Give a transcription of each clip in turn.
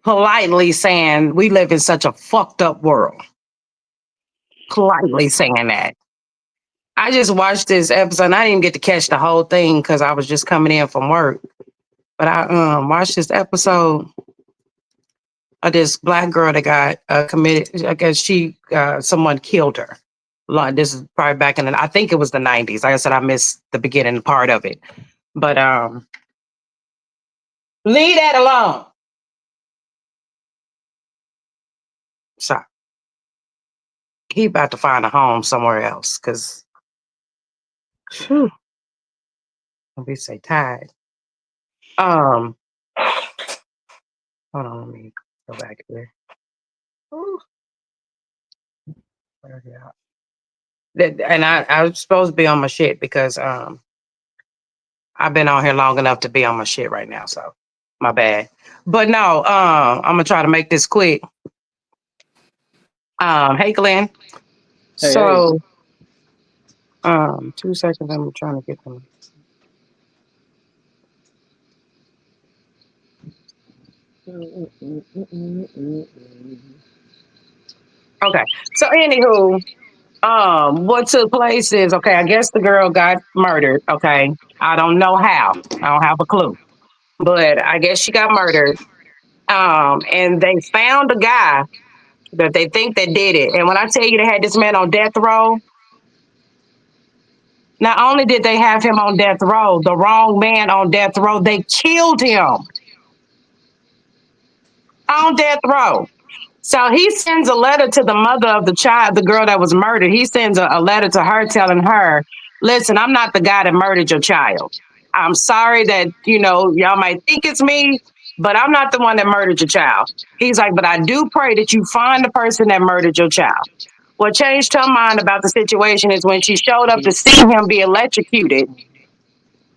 politely saying we live in such a fucked up world. Politely saying that. I just watched this episode and I didn't get to catch the whole thing because I was just coming in from work. But I watched this episode of this black girl that got committed. I guess someone killed her. This is probably back in I think it was the 90s. Like I said, I missed the beginning part of it. But leave that alone. So he about to find a home somewhere else because we say tired. Um, hold on, let me go back here. Ooh, and I was supposed to be on my shit because I've been on here long enough to be on my shit right now, so my bad. But no, I'm gonna try to make this quick. Hey Glenn. Hey, hey. So 2 seconds, I'm trying to get them. Okay. So anywho, what took place is okay, I guess the girl got murdered. Okay. I don't know how. I don't have a clue. But I guess she got murdered. And they found a guy that they think that did it. And when I tell you they had this man on death row, not only did they have him on death row, the wrong man on death row, they killed him on death row. So he sends a letter to the mother of the child, the girl that was murdered. He sends a letter to her telling her, listen, I'm not the guy that murdered your child. I'm sorry that, y'all might think it's me, but I'm not the one that murdered your child. He's like, but I do pray that you find the person that murdered your child. What changed her mind about the situation is when she showed up to see him be electrocuted,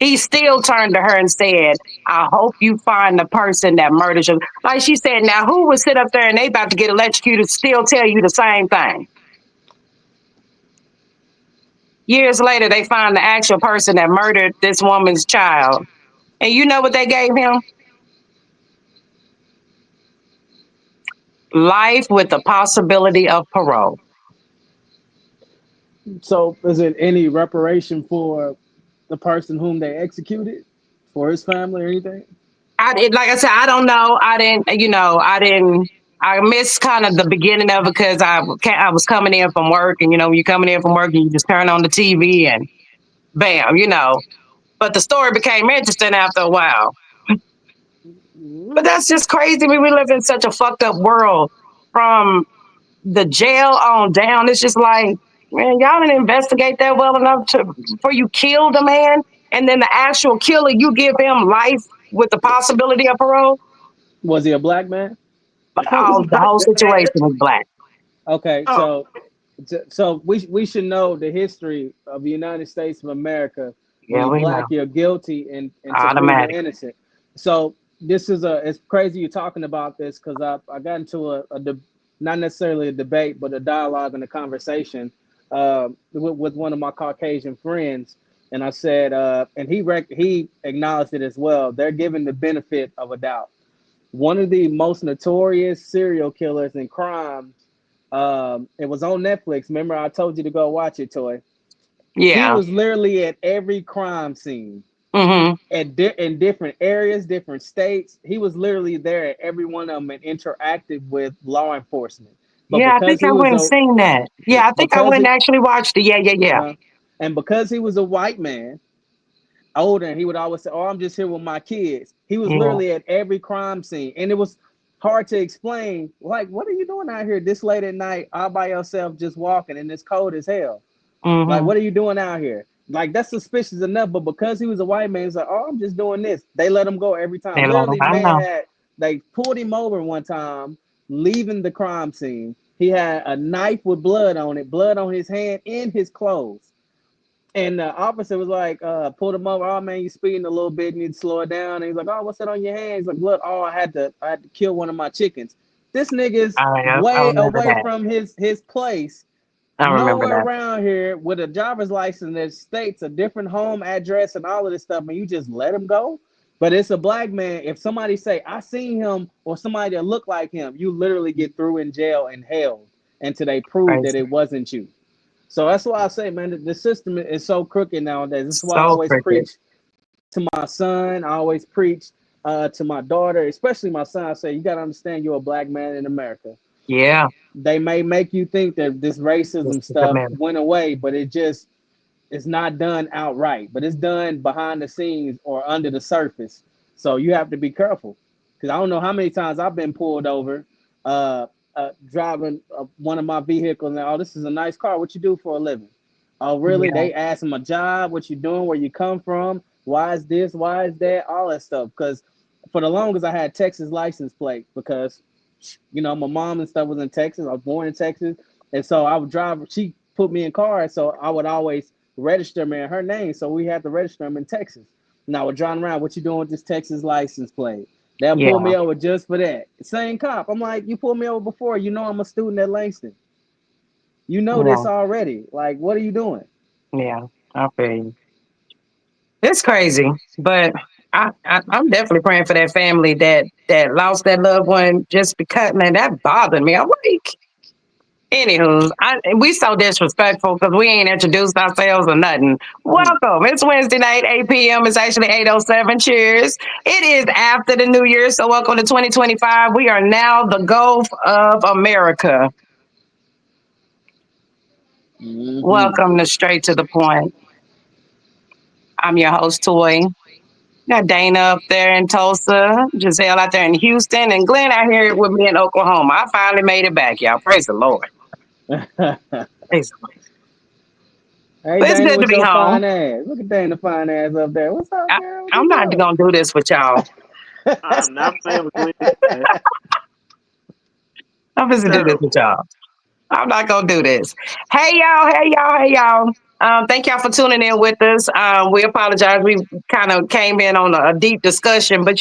he still turned to her and said, I hope you find the person that murdered you. Like she said, now who would sit up there and they about to get electrocuted still tell you the same thing? Years later, they find the actual person that murdered this woman's child. And you know what they gave him? Life with the possibility of parole. So, is it any reparation for the person whom they executed, for his family or anything? Like I said, I don't know. I missed kind of the beginning of it because I was coming in from work, and when you're coming in from work, and you just turn on the TV and bam. But the story became interesting after a while. But that's just crazy. I mean, we live in such a fucked up world. From the jail on down, it's just like, man, y'all didn't investigate that well enough before you killed a man, and then the actual killer, you give him life with the possibility of parole. Was he a black man? But the whole situation was black. Okay, Oh, so we should know the history of the United States of America. When yeah, you're we know. black, you're guilty, and to prove you're Automatic. innocent. So this is it's crazy you're talking about this because I got into not necessarily a debate, but a dialogue and a conversation with one of my Caucasian friends, and I said, and he acknowledged it as well. They're given the benefit of a doubt. One of the most notorious serial killers in crime. It was on Netflix. Remember, I told you to go watch it, Toy. He Yeah. was literally at every crime scene Hmm. in different areas, different states. He was literally there at every one of them and interacted with law enforcement. But Yeah, I because think he I was went and a seen that. Yeah, I think I because went and he actually watched it. Yeah, yeah, yeah. uh, and because he was a white man, older, and he would always say, "Oh, I'm just here with my kids." He was Yeah. literally at every crime scene, and it was hard to explain. Like, what are you doing out here this late at night, all by yourself, just walking, and it's cold as hell? Like, Hmm. what are you doing out here? Like, that's suspicious enough. But because he was a white man, he's like, "Oh, I'm just doing this." They let him go every They time. let him. Literally, I man know. had they pulled him over one time, leaving the crime scene. He had a knife with blood on it, blood on his hand, in his clothes. And the officer was like, pulled him over. Oh man, you speeding a little bit. You need to slow it down. And he's like, oh, what's that on your hands? He's like, look, oh, I had to kill one of my chickens. This nigga's I way remember away that. from his place, I remember nowhere that. around here with a driver's license that states a different home address and all of this stuff, and you just let him go. But it's a black man. If somebody say I seen him or somebody that looked like him, you literally get through in jail and held until they prove that Crazy. it wasn't you. So that's why I say, man, the system is so crooked nowadays. This is why I So always cricket. preach to my son. I always preach to my daughter, especially my son. I say, you got to understand you're a black man in America. Yeah. They may make you think that this This racism is the stuff man. went away, but it's not done outright, but it's done behind the scenes or under the surface. So you have to be careful because I don't know how many times I've been pulled over uh, driving one of my vehicles. Now, oh, this is a nice car. What you do for a living? Oh, really? Yeah. They ask them a job, what you doing, where you come from, why is this, why is that, all that stuff. Because for the longest, I had Texas license plate because, my mom and stuff was in Texas. I was born in Texas, and so I would drive. She put me in cars, so I would always register them in her name. So we had to register them in Texas. And I was driving around. What you doing with this Texas license plate? They'll pull Yeah. me over just for that. Same cop. I'm like, you pulled me over before. You know I'm a student at Langston. You know Yeah. this already. Like, what are you doing? Yeah. I feel you. It's crazy, but I'm definitely praying for that family that lost that loved one just because, man, that bothered me. I'm like, anywho, we so disrespectful because we ain't introduced ourselves or nothing. Mm. Welcome. It's Wednesday night, 8 p.m. It's actually 8:07. Cheers. It is after the new year, so welcome to 2025. We are now the Gulf of America. Mm-hmm. Welcome to Straight to the Point. I'm your host, Toy. Got Dana up there in Tulsa, Giselle out there in Houston, and Glenn out here with me in Oklahoma. I finally made it back, y'all. Praise the Lord. Praise the Lord. Hey But it's Dana good to with be your home. fine ass. Look at Dana fine ass up there. What's up, I, girl? What I'm you not doing? gonna do this with y'all. I'm not playing with Glenn. Man. I'm It's busy do this terrible. with y'all. I'm not gonna do this. Hey y'all, hey y'all, hey y'all. Thank y'all for tuning in with us. We apologize. We kind of came in on a deep discussion, but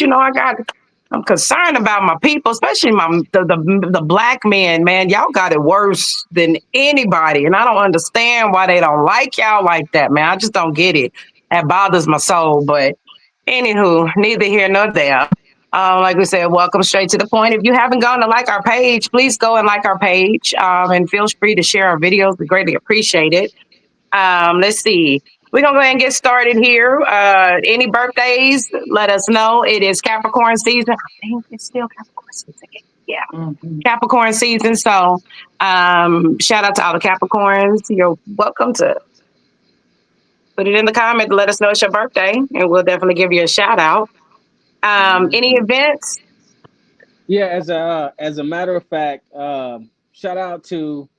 I'm concerned about my people, especially the black men. Man, y'all got it worse than anybody, and I don't understand why they don't like y'all like that. Man, I just don't get it. That bothers my soul. But anywho, neither here nor there. Like we said, welcome straight to the point. If you haven't gone to like our page, please go and like our page and feel free to share our videos. We greatly appreciate it. Let's see. We're going to go ahead and get started here. Any birthdays, let us know. It is Capricorn season. I think it's still Capricorn season. Yeah, Capricorn season. So shout out to all the Capricorns. You're welcome to put it in the comment. Let us know it's your birthday, and we'll definitely give you a shout out. Any Mm-hmm. events? Yeah, as a matter of fact, shout out to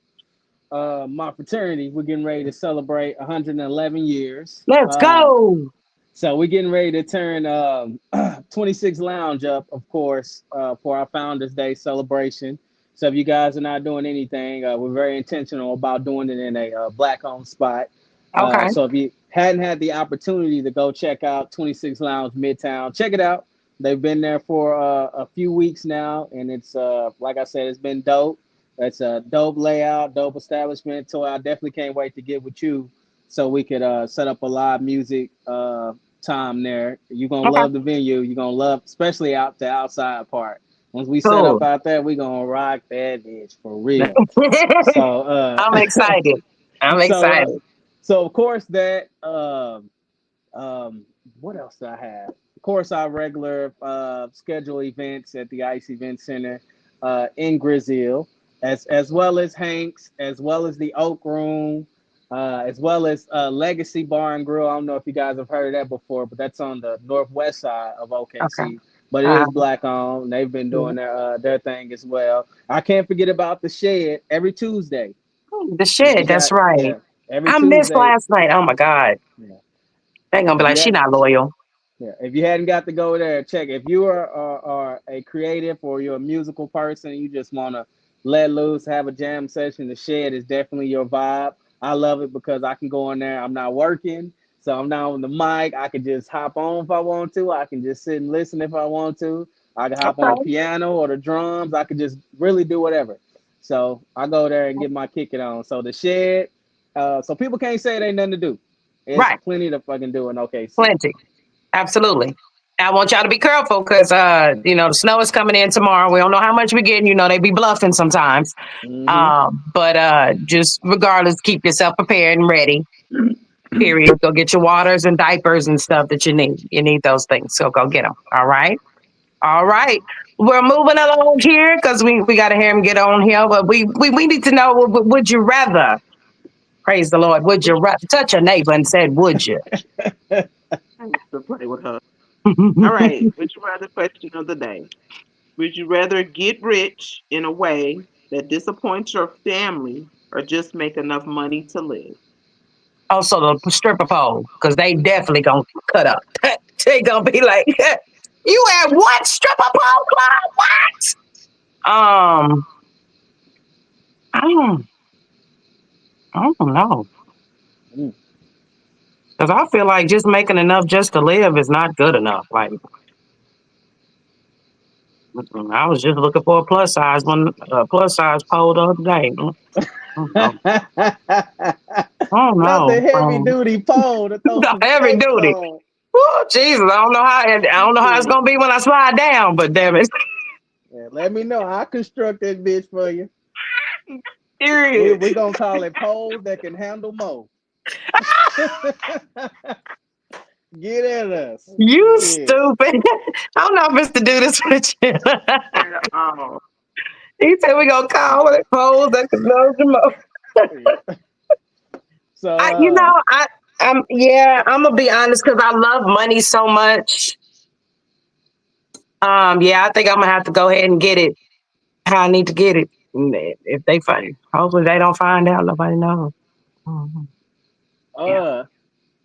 my fraternity. We're getting ready to celebrate 111 years. Let's go. So we're getting ready to turn 26 Lounge up, of course, for our Founders Day celebration. So if you guys are not doing anything, we're very intentional about doing it in a black-owned spot. Okay. So if you hadn't had the opportunity to go check out 26 Lounge Midtown, check it out. They've been there for a few weeks now, and it's like I said, it's been dope. It's a dope layout, dope establishment. So I definitely can't wait to get with you so we could set up a live music time there. You're gonna Okay. love the venue. You're gonna love, especially out the outside part. Once we set up Cool. out there, we're gonna rock that bitch for real. So I'm excited. I'm so excited. so of course that what else do I have? Of course, our regular schedule events at the Ice Event Center in Grizzle, as well as Hanks, as well as the Oak Room, as well as Legacy Bar and Grill. I don't know if you guys have heard of that before, but that's on the northwest side of Okay. OKC. But it Uh, is black owned. They've been yeah. doing their thing as well. I can't forget about the Shed every Tuesday. The If you shit, that's got right. yeah, every I missed Tuesday. last night. Oh my God. Yeah. They're gonna be If like, you she had not loyal. Yeah, if you hadn't got to go there, check. If you are a creative or you're a musical person, you just want to let loose, have a jam session. The Shed is definitely your vibe. I love it because I can go in there. I'm not working, so I'm not on the mic. I can just hop on if I want to. I can just sit and listen if I want to. I can hop on the Okay. piano or the drums. I can just really do whatever. So I go there and get my kick it on. So the Shed, so people can't say it ain't nothing to do. It's Right. plenty to fucking do in OKC. Plenty. Absolutely. I want y'all to be careful because, the snow is coming in tomorrow. We don't know how much we're getting. They be bluffing sometimes. But just regardless, keep yourself prepared and ready. Period. Go get your waters and diapers and stuff that you need. You need those things. So go get them. All right. All right. We're moving along here because we got to hear him get on here. But we need to know, would you rather? Praise the Lord. Would you rather? Touch a neighbor and said, would you? I used to play with her. All right. Would you rather question of the day? Would you rather get rich in a way that disappoints your family or just make enough money to live? Also, the stripper pole because they definitely going to cut up. They going to be like, you at what stripper pole club? What? I don't, I don't know. Because I feel like just making enough just to live is not good enough. Like, I was just looking for a plus size pole the other day. Oh Not the no, heavy duty pole to throw the some heavy skates duty. on. Oh Jesus, I don't know how it's gonna be when I slide down, but damn it. Yeah, let me know. I'll construct that bitch for you. Period. We're going to call it poles that can handle more. Get at us. You Shit. stupid. I don't know if it's to do this with you. Oh, He said we gonna call it poles that can handle the most. So, I'm gonna be honest because I love money so much. I think I'm gonna have to go ahead and get it how I need to get it. If they find, hopefully they don't find out. Nobody knows. Mhm. Yeah.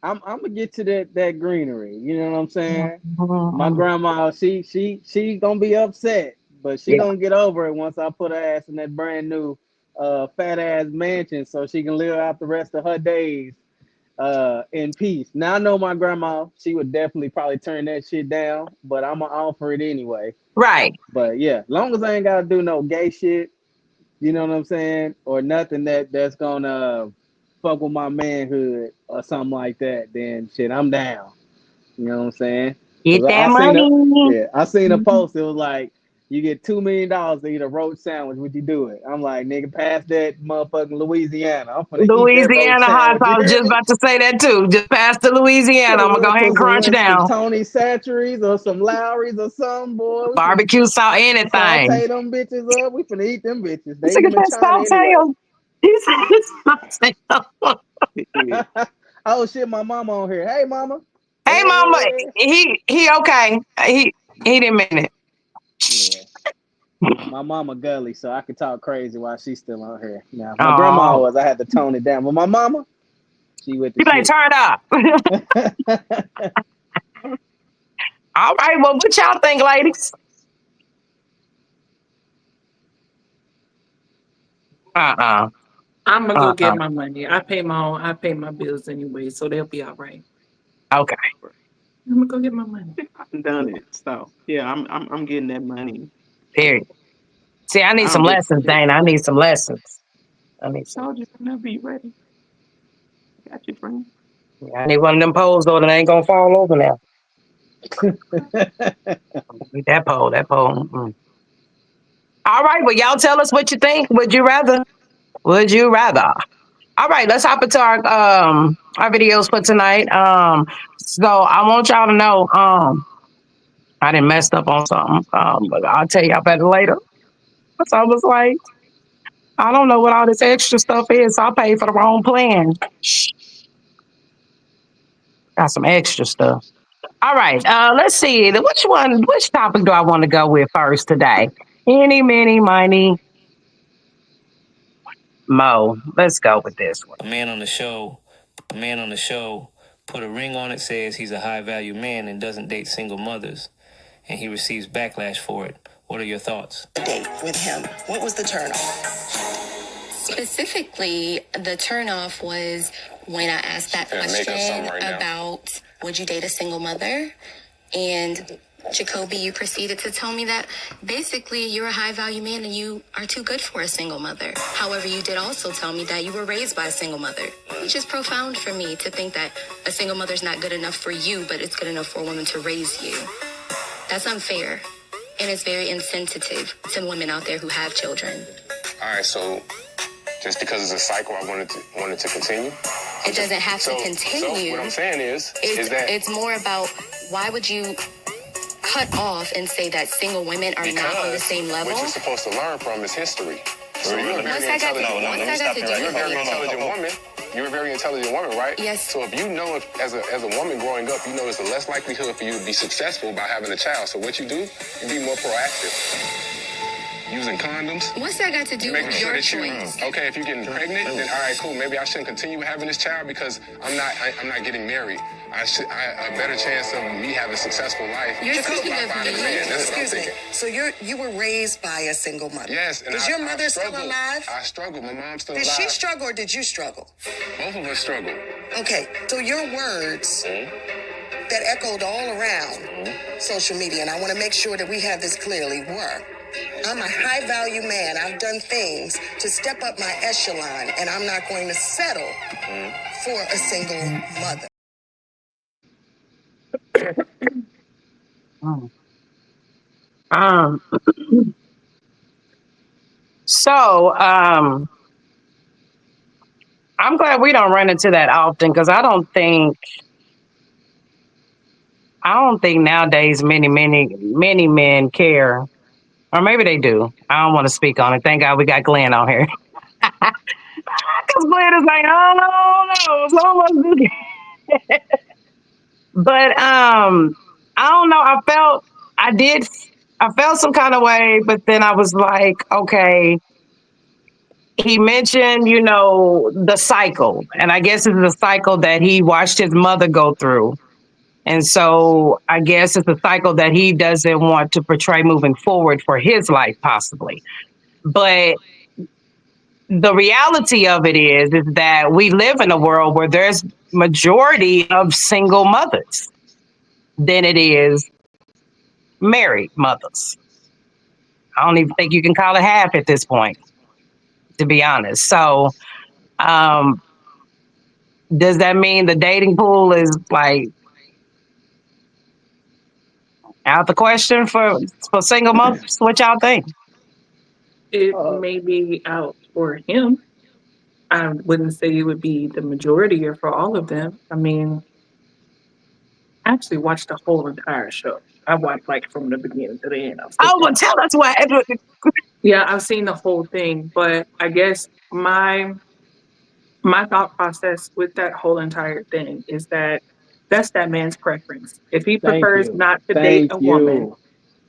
I'm gonna get to that greenery. You know what I'm saying? My Mhm. grandma, she gonna be upset, but she Yeah. gonna get over it once I put her ass in that brand new fat ass mansion so she can live out the rest of her days in peace. Now I know my grandma, she would definitely probably turn that shit down, but I'm gonna offer it anyway. Right. But yeah, long as I ain't gotta do no gay shit, you know what I'm saying, or nothing that's gonna fuck with my manhood or something like that, then shit, I'm down. You know what I'm saying? Because Get that money. I seen a post. It was like you get $2 million to eat a roach sandwich. Would you do it? I'm like, nigga, pass that motherfucking Louisiana. I'm gonna eat that roach Louisiana hot. sandwich. You I was hear just me? about to say that too. Just pass to Louisiana. I'm gonna go ahead and Put crunch some down. Tony Satcheries or some Lowry's or something, boy. We finna Barbecue saw anything. saute them bitches up. We finna eat them bitches. They Let's eat get them in that China anyway. saltail. He said saltail. yeah. Oh shit, my mama on here. Hey mama. Hey mama, Hey. he okay. He didn't mean it. Yeah. My mama gully, so I could talk crazy while she's still on here. Now, my grandma Oh, was, I had to tone it down. But my mama, she with the he like shit. turn up. All right, well, what y'all think, ladies? Uh I'm gonna go uh. get my money. I pay my bills anyway, so they'll be all right. Okay. I'm gonna go get my money. I've done it. So yeah, I'm getting that money. Period. See, I need I some don't give lessons, a shit. Dana. I need some lessons. I need some. Told you whenever you ready. Got you, friend. I need one of them poles though that ain't gonna fall over now. Need that pole. That pole. Mm-mm. All right. Well, y'all tell us what you think. Would you rather? Would you rather? All right. Let's hop into our videos for tonight. So I want y'all to know I didn't messed up on something. But I'll tell y'all about it later. So I was like, I don't know what all this extra stuff is. So I paid for the wrong plan. Shh, got some extra stuff. All right. Let's see. Which topic do I want to go with first today? Any, mini, miny, mo. Let's go with this one. A man on the show put a ring on it, says he's a high value man and doesn't date single mothers, and he receives backlash for it. What are your thoughts? Date with him. What was the turn off? Specifically, the turnoff was when I asked that question about would you date a single mother? And Jacoby, you proceeded to tell me that basically you're a high value man and you are too good for a single mother. However, you did also tell me that you were raised by a single mother, which is profound for me to think that a single mother's not good enough for you, but it's good enough for a woman to raise you. That's unfair. And it's very insensitive to women out there who have children. All right, so just because it's a cycle, I wanted to continue. It doesn't have to continue. So what I'm saying is that it's more about why would you cut off and say that single women are not on the same level? What you're supposed to learn from is history. So you're a What's very that got to intelligent. do? You're a very intelligent woman. You're a very intelligent woman, right? Yes. So if you know, as a woman growing up, you know it's a less likelihood for you to be successful by having a child. So what you do, you be more proactive. Using condoms. What's that got to do with your choice? Okay, if you're getting pregnant, then all right, cool. Maybe I shouldn't continue having this child because I'm not getting married. I a better chance of me having a successful life. You're speaking of me. Excuse me. So you were raised by a single mother. Yes. And is your mother still alive? I struggled. My mom's still alive. Did she struggle or did you struggle? Both of us struggle. Okay. So your words that echoed all around social media, and I want to make sure that we have this clearly, were, I'm a high value man. I've done things to step up my echelon, and I'm not going to settle for a single mother. So I'm glad we don't run into that often because I don't think nowadays many men care, or maybe they do. I don't want to speak on it. Thank God we got Glenn on here because Glenn is like, oh no, so much do care. But I don't know. I felt some kind of way, but then I was like, okay. He mentioned, the cycle, and I guess it's the cycle that he watched his mother go through. And so I guess it's a cycle that he doesn't want to portray moving forward for his life, possibly. But the reality of it is that we live in a world where there's majority of single mothers than it is married mothers. I don't even think you can call it half at this point, to be honest. So, does that mean the dating pool is like out the question for single mothers? What y'all think? It may be out for him. I wouldn't say it would be the majority or for all of them. I mean, I actually watched the whole entire show. I watched like from the beginning to the end. Well, tell us what. Yeah, I've seen the whole thing, but I guess my thought process with that whole entire thing is that that's that man's preference. If he prefers not to date a woman,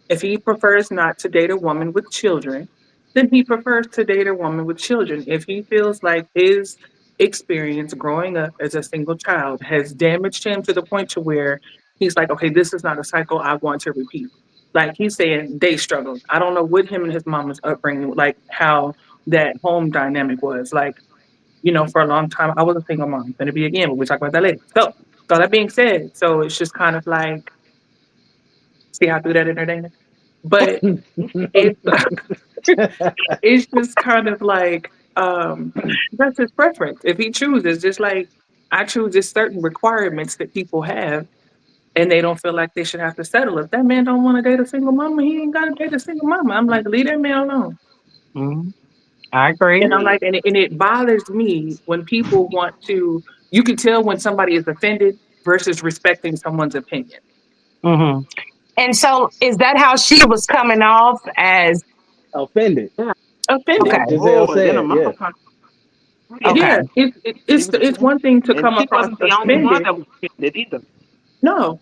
if he prefers not to date a woman with children, then he prefers to date a woman with children. If he feels like his experience growing up as a single child has damaged him to the point to where he's like, okay, this is not a cycle I want to repeat. Like he's saying they struggled. I don't know what him and his mama's upbringing, like how that home dynamic was. Like, for a long time, I was a single mom. Gonna be again, but we'll talk about that later. So that being said, so it's just kind of like, see how I do that entertaining? But it's it's just kind of like that's his preference. If he chooses, just like I choose just certain requirements that people have, and they don't feel like they should have to settle. If that man don't want to date a single mama, he ain't got to date a single mama. I'm like, leave that man alone. Mm-hmm. I agree. And I'm like, and it bothers me when people want to. You can tell when somebody is offended versus respecting someone's opinion. Mm-hmm. And so, is that how she was coming off as offended? Yeah, offended. Like Giselle said, yeah. It's one thing to come across offended. Either. No,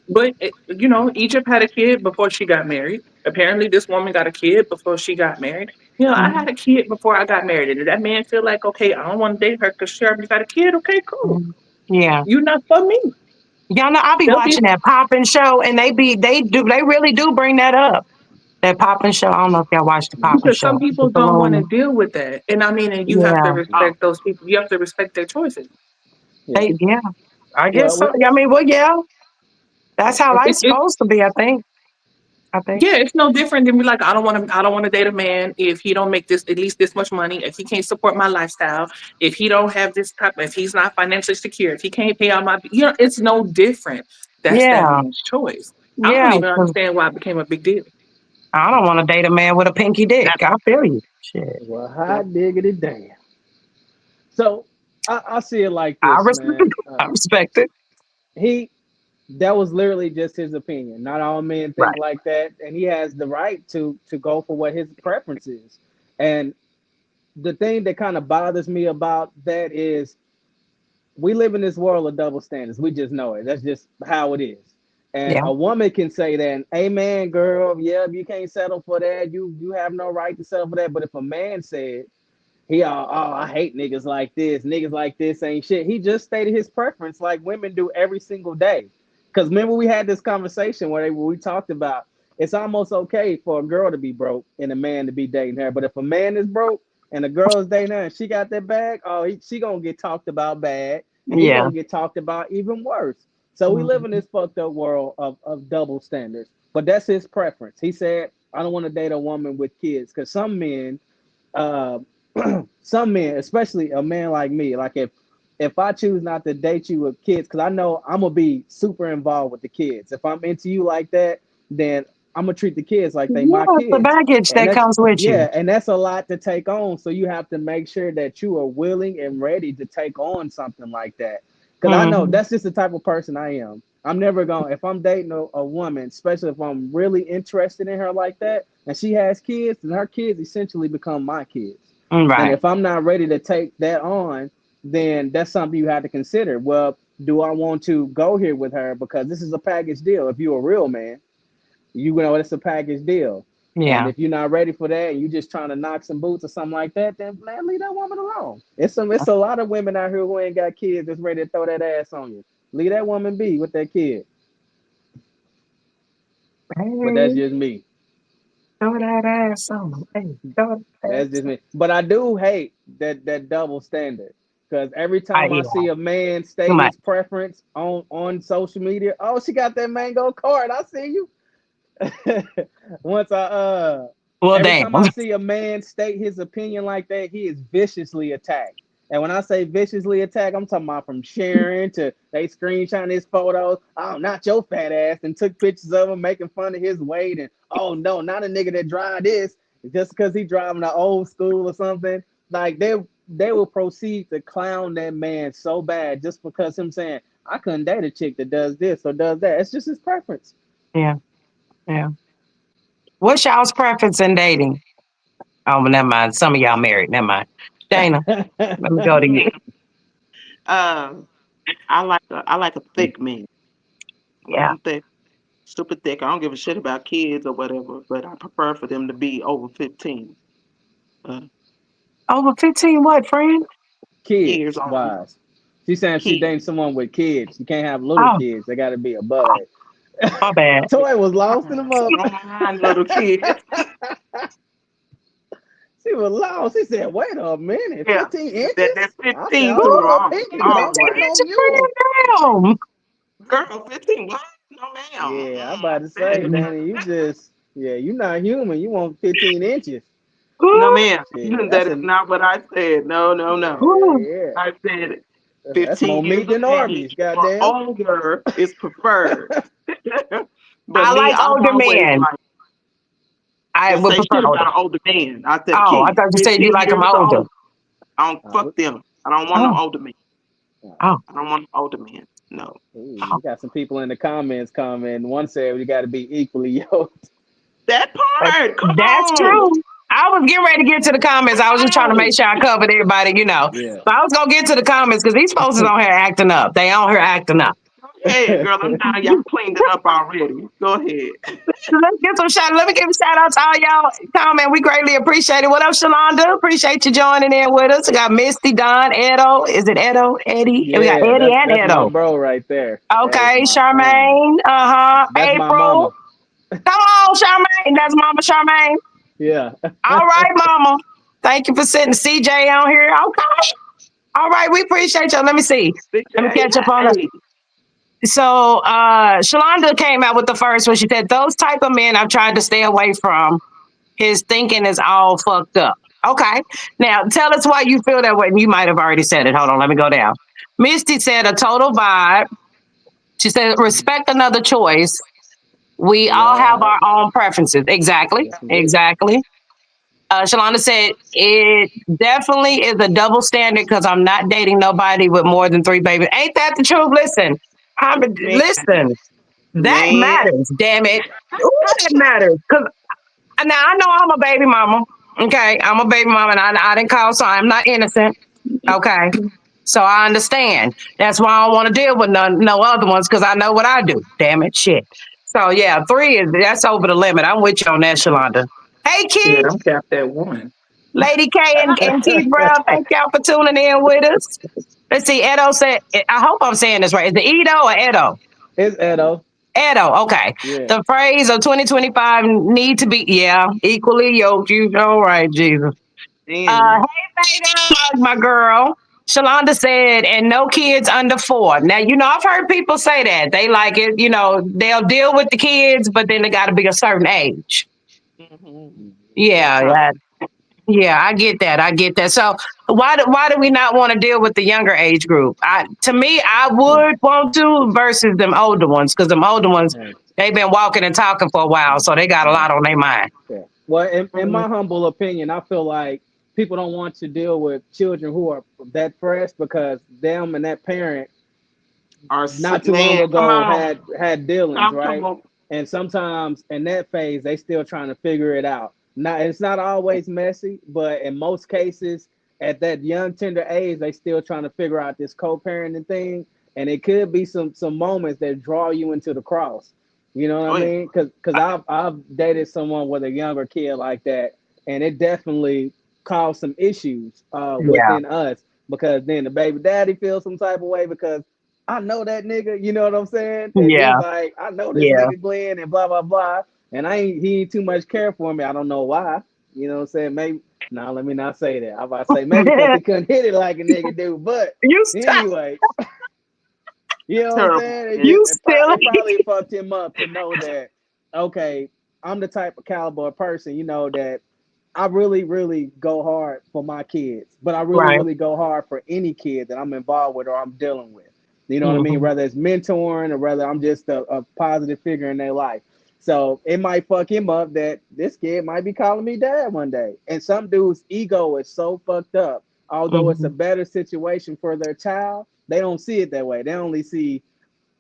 but Egypt had a kid before she got married. Apparently, this woman got a kid before she got married. I had a kid before I got married. And did that man feel like, okay, I don't want to date her because she already got a kid? Okay, cool. Yeah, you're not for me. Y'all know I'll be watching that Poppin' show, and they really do bring that up. That Poppin' show. I don't know if y'all watch the Poppin' show. Because some people don't want to deal with that, and I mean, and you have to respect those people. You have to respect their choices. I guess so. I mean, yeah. That's how life's supposed to be, I think. Yeah, it's no different than me. Like, I don't want to date a man if he don't make this at least this much money. If he can't support my lifestyle, if he don't have this type, if he's not financially secure, if he can't pay out my, it's no different. That's that man's choice. I don't Yeah, even 'cause understand why it became a big deal. I don't want to date a man with a pinky dick. I feel you. Shit. Well, That, hot diggity damn. So I see it like I this, respect man. I respect it. He that was literally just his opinion. Not all men think Right. like that, and he has the right to go for what his preference is. And the thing that kind of bothers me about that is we live in this world of double standards. We just know it. That's just how it is. And Yeah. a woman can say that, hey man, girl, yeah, you can't settle for that. You have no right to settle for that. But if a man said, I hate niggas like this. Niggas like this ain't shit. He just stated his preference like women do every single day. Because remember, we had this conversation where we talked about it's almost okay for a girl to be broke and a man to be dating her. But if a man is broke and a girl is dating her and she got that bag, she going to get talked about bad and he Yeah. going to get talked about even worse. So we live in Mhm. this fucked up world of double standards. But that's his preference. He said, I don't want to date a woman with kids because uh, some men, especially a man like me, like if I choose not to date you with kids, because I know I'm gonna be super involved with the kids. If I'm into you like that, then I'm gonna treat the kids like they Yeah, my it's the kids, baggage and that that's comes with you. yeah, and that's a lot to take on. So you have to make sure that you are willing and ready to take on something like that. Because I know Hmm. that's just the type of person I am. I'm never going if I'm dating a woman, especially if I'm really interested in her like that, and she has kids, then her kids essentially become my kids. And Right. if I'm not ready to take that on, then that's something you have to consider. Well, do I want to go here with her? Because this is a package deal. If you're a real man, you know it's a package deal. And Yeah. if you're not ready for that and you're just trying to knock some boots or something like that, then man, leave that woman alone. It's a lot of women out here who ain't got kids that's ready to throw that ass on you. Leave that woman be with that kid. But that's Hey, just me. throw that ass on. Hey, throw that That's ass just on. me. But I do hate that double standard because every I time I yeah. see a man Too state much. his preference on social media, oh, she got that mango card. I see you. Once I Well, every damn. time I see a man state his opinion like that, he is viciously attacked. And when I say viciously attacked, I'm talking about from sharing to they screenshotting his photos. Oh, not your fat ass, and took pictures of him making fun of his weight. And oh no, not a nigga that drive this just because he driving an old school or something. Like they will proceed to clown that man so bad just because him saying I couldn't date a chick that does this or does that. It's just his preference. Yeah. Yeah. What's y'all's preference in dating? Oh, well, never mind. Some of y'all married. Never mind. Dana, let me go to you. um, I like a thick man. I like Yeah. them thick, super thick. I don't give a shit about kids or whatever, but I prefer for them to be over 15 uh, Over 15, what, friend? years Kids old. wise. She's saying if she Kids. dating someone with kids. You can't have little Oh, kids. They got to be above that. my bad. Toy was lost in the I mother. don't mind little kids. She was lost. She said, "Wait a minute, Yeah, 15 that inches?" I said, 15 "I through don't know, Ooh, Pinky. all the Don't 15 take way. no inches, mule." friend. Damn. Girl, 15 what? No, ma'am. Yeah, I'm Mm-mm. about to say, Danny, you just, yeah, you're not human. You want 15 inches. No, Ooh, ma'am. Shit, That that's is a, not what I said. No, no, no. yeah, ooh. yeah. I said That's 15 more years meat of than age Arby's, or goddamn. older is preferred. But I me, like I've older always men. like I just would say prefer shit older. about an older man. I said a Oh, I kid. thought you said you 15 like them years older. old. I don't Oh, fuck them. I don't want no Oh, older men. oh, I don't want no older men. No. ooh, oh. we got some people in the comments commenting. One said we got to be equally yoked. That part. Come That's on. true. I was getting ready to get to the comments. I was just trying to Come make sure I covered everybody, you know. Yeah. But I was gonna get to the comments because these folks is on here acting up. They on here acting up. Go ahead, girl. I'm down. Y'all cleaned it up already. Go ahead. So let's get some shout. Let me give a shout out to all y'all comment. We greatly appreciate it. What up, Shalonda? Appreciate you joining in with us. We got Misty, Don, Edo. Is it Edo? Eddie? And we got Yeah, Eddie and that's my Edo. bro right there. That is Okay, my family. Charmaine. That's my April. mama. Come on, Charmaine. That's Mama Charmaine. Yeah. All right, Mama. Thank you for sitting CJ on here. Okay. All right, we appreciate y'all. Let me see. Let me CJ, catch up on hey. so Shalonda came out with the first one. She said, those type of men I've tried to stay away from. His thinking is all fucked up. Okay. Now tell us why you feel that way. You might have already said it. Hold on, let me go down. Misty said a total vibe. She said, respect another choice. We We all all have have. our own preferences. Exactly. Yes, we do. Exactly. Shalonda said it definitely is a double standard because I'm not dating nobody with more than 3 babies. Ain't that the truth? Listen, Man, listen, that man. matters. Damn it, ooh, that matters. Because now I know I'm a baby mama. Okay, I'm a baby mama, and I didn't call, so I'm not innocent. Okay, so I understand. That's why I don't want to deal with no other ones because I know what I do. Damn it, shit. So yeah, that's over the limit. I'm with you on that, Shalonda. Hey, Shit, Keith. I'm capped at one. Lady K and Keith Brown, thank y'all for tuning in with us. Let's see, Edo said, I hope I'm saying this right. Is it Edo or Edo? It's Edo. Edo, okay. Yeah. The phrase of 2025 need to be, yeah, equally yoked. You know, right, Jesus. Damn. Hey, Veda, my girl. Shalonda said, and no kids under 4. Now, I've heard people say that. They like it, they'll deal with the kids, but then they got to be a certain age. Mm-hmm. That Yeah, part. yeah. Yeah, I get that. I get that. So why do we not want to deal with the younger age group? To me, I would want to versus them older ones because them older ones Hey. they've been walking and talking for a while, so they got a Yeah. lot on their mind. Yeah. Well, in Mhm. my humble opinion, I feel like people don't want to deal with children who are that fresh because them and that parent not too long Man, come ago on. had dealings, I'm right? talking And sometimes in that phase, they still trying to figure it out. Now, it's not always messy, but in most cases, at that young tender age, they still trying to figure out this co-parenting thing, and it could be some moments that draw you into the cross. You know what I oh yeah. mean? Because I've dated someone with a younger kid like that, and it definitely caused some issues Yeah, within us because then the baby daddy feels some type of way because I know that nigga, you know what I'm saying? And he's yeah, like, I know this yeah. nigga Glenn and blah blah blah. And he ain't too much care for me. I don't know why. You know what I'm saying? Maybe let me not say that. I'm about to say maybe because he couldn't hit it like a nigga do. But you stop. anyway, you know what I'm Terrible. saying? You still. It probably fucked him up to know that, okay, I'm the type of caliber of person, that I really, really go hard for my kids, but I really, Right. really go hard for any kid that I'm involved with or I'm dealing with. You know what I mean? Hmm. Whether it's mentoring or whether I'm just a positive figure in their life. So it might fuck him up that this kid might be calling me dad one day. And some dude's ego is so fucked up. Although it's a Hmm. better situation for their child, they don't see it that way. They only see,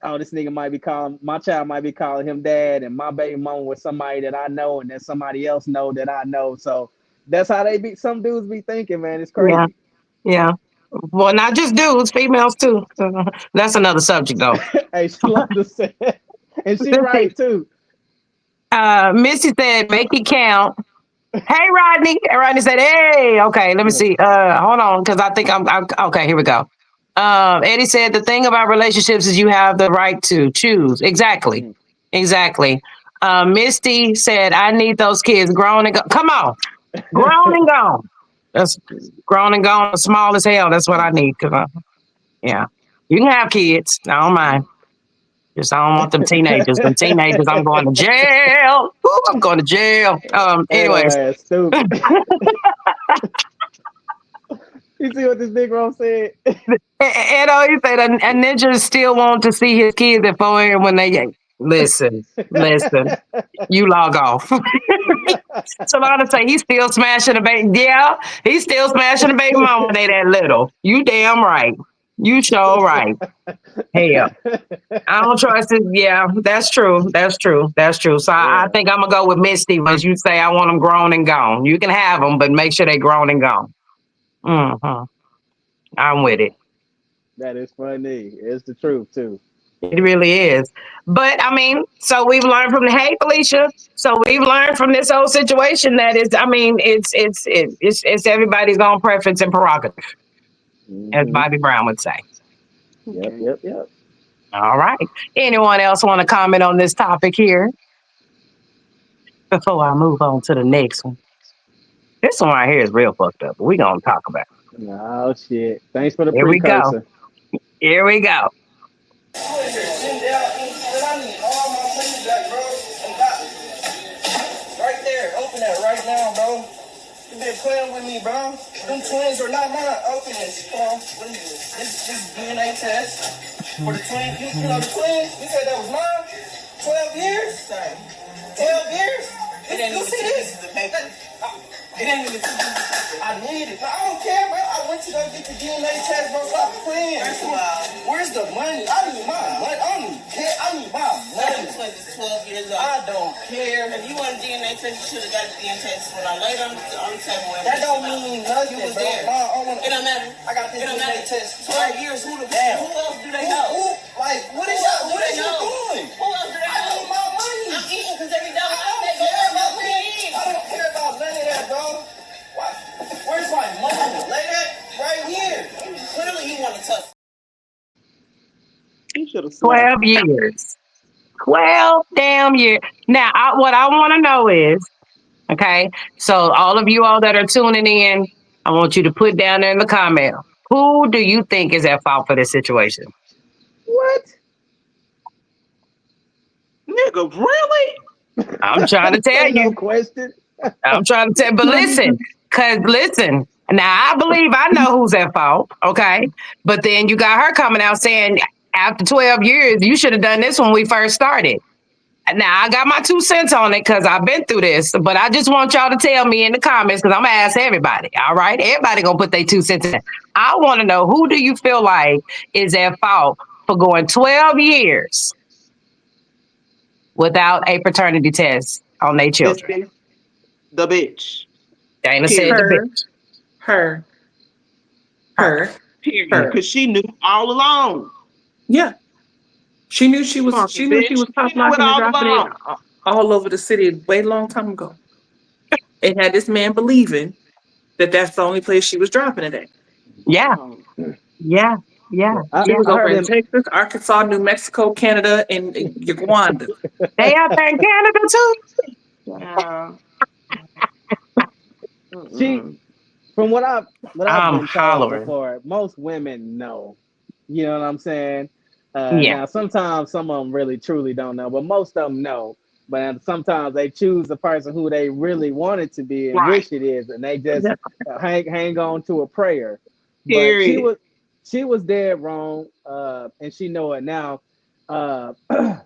oh, this nigga might be calling my child might be calling him dad, and my baby mama with somebody that I know, and then somebody else know that I know. So that's how they be. Some dudes be thinking, man. It's Yeah, crazy. yeah. Well, not just dudes, females too. That's another subject, though. Hey, Shalonda said, and she right too. Missy said, "Make it count." Hey, Rodney. And Rodney said, "Hey, okay, let me see. Hold on, because I think I'm okay. Here we go." Eddie said, "The thing about relationships is you have the right to choose." Exactly, Mm. exactly. Misty said, "I need those kids grown and go. Come on, grown and gone. That's grown and gone, small as hell. That's what I need. Yeah, you can have kids. I don't mind. Just I don't want them teenagers. Them teenagers, I'm going to jail. Ooh, I'm going to jail. Edo Anyways." ass stupid. You see what this Negro said? And you say that a ninja still want to see his kids at 4 a.m. when they listen. You log off. Solana say he's still smashing the baby. Yeah, he's still smashing the baby mama when they that little. You damn right. You sure right. Hell. I don't trust it. Yeah, that's true. That's true. That's true. So I Yeah, think I'm gonna go with Misty. As you say, I want them grown and gone. You can have them, but make sure they grown and gone. Hmm. I'm with it. that is funny. It's the truth too. It really is. But I mean, so we've learned from the hey Felicia. So we've learned from this whole situation that is, I mean, it's everybody's own preference and prerogative, as Hmm. Bobby Brown would say. Yep, Okay. yep, yep. All right. Anyone else want to comment on this topic here before I move on to the next one? This one right here is real fucked up. We're gonna talk about it. Oh shit. Thanks for the Here we go. precursor. Here we go. Right there, open that right now, bro. You been playing with me, bro. Them twins are not mine. Open this. Come on. What is this? This DNA test for the twins. You know the twins? You said that was mine? 12 years? Sorry. 12 years? You see this? The paper. It ain't even I need it. I don't care, bro. I went to go get the DNA test, bro. Stop playing. First of all, where's the money? I need my money. I don't even care. I need my money. This is 12 years old. I don't care. If you want a DNA test, you should have got the DNA test when I laid on the table. That don't mean nothing. You was there. It don't matter. I got this DNA test. 12 years. Who else do they know? Like, what is you doing? Who else do they know? I need my money. I'm eating because every dollar I make goes to my money. I don't care about none of that, bro. What? Where's my money? Lay that right here. Clearly, he wanted to. He should have 12 years. 12 damn years. Now, what I want to know is, okay, so all of you all that are tuning in, I want you to put down there in the comment, who do you think is at fault for this situation? What? Nigga, really? I'm trying to tell you. No question. I'm trying to tell, but listen, now I believe I know who's at fault, okay? But then you got her coming out saying after 12 years, you should have done this when we first started. Now I got my 2 cents on it because I've been through this, but I just want y'all to tell me in the comments because I'm gonna ask everybody. All right, everybody gonna put their 2 cents in. I want to know, who do you feel like is at fault for going 12 years without a paternity test on their children? The bitch. Dana said the bitch. Her. Period. Because she knew all along. Yeah. She knew she was pop locking and dropping it all over the city way long time ago. And had this man believing that that's the only place she was dropping it at. Yeah. Yeah. She was over in Texas, Arkansas, New Mexico, Canada, and Uganda. They out there in Canada too. Yeah. She, from what I've been told hollering. before, most women know. You know what I'm saying? Yeah. Now, sometimes some of them really truly don't know, but most of them know. But sometimes they choose the person who they really want it to be and wish it is, and they just hang on to a prayer. Period. But she was dead wrong, and she know it now. I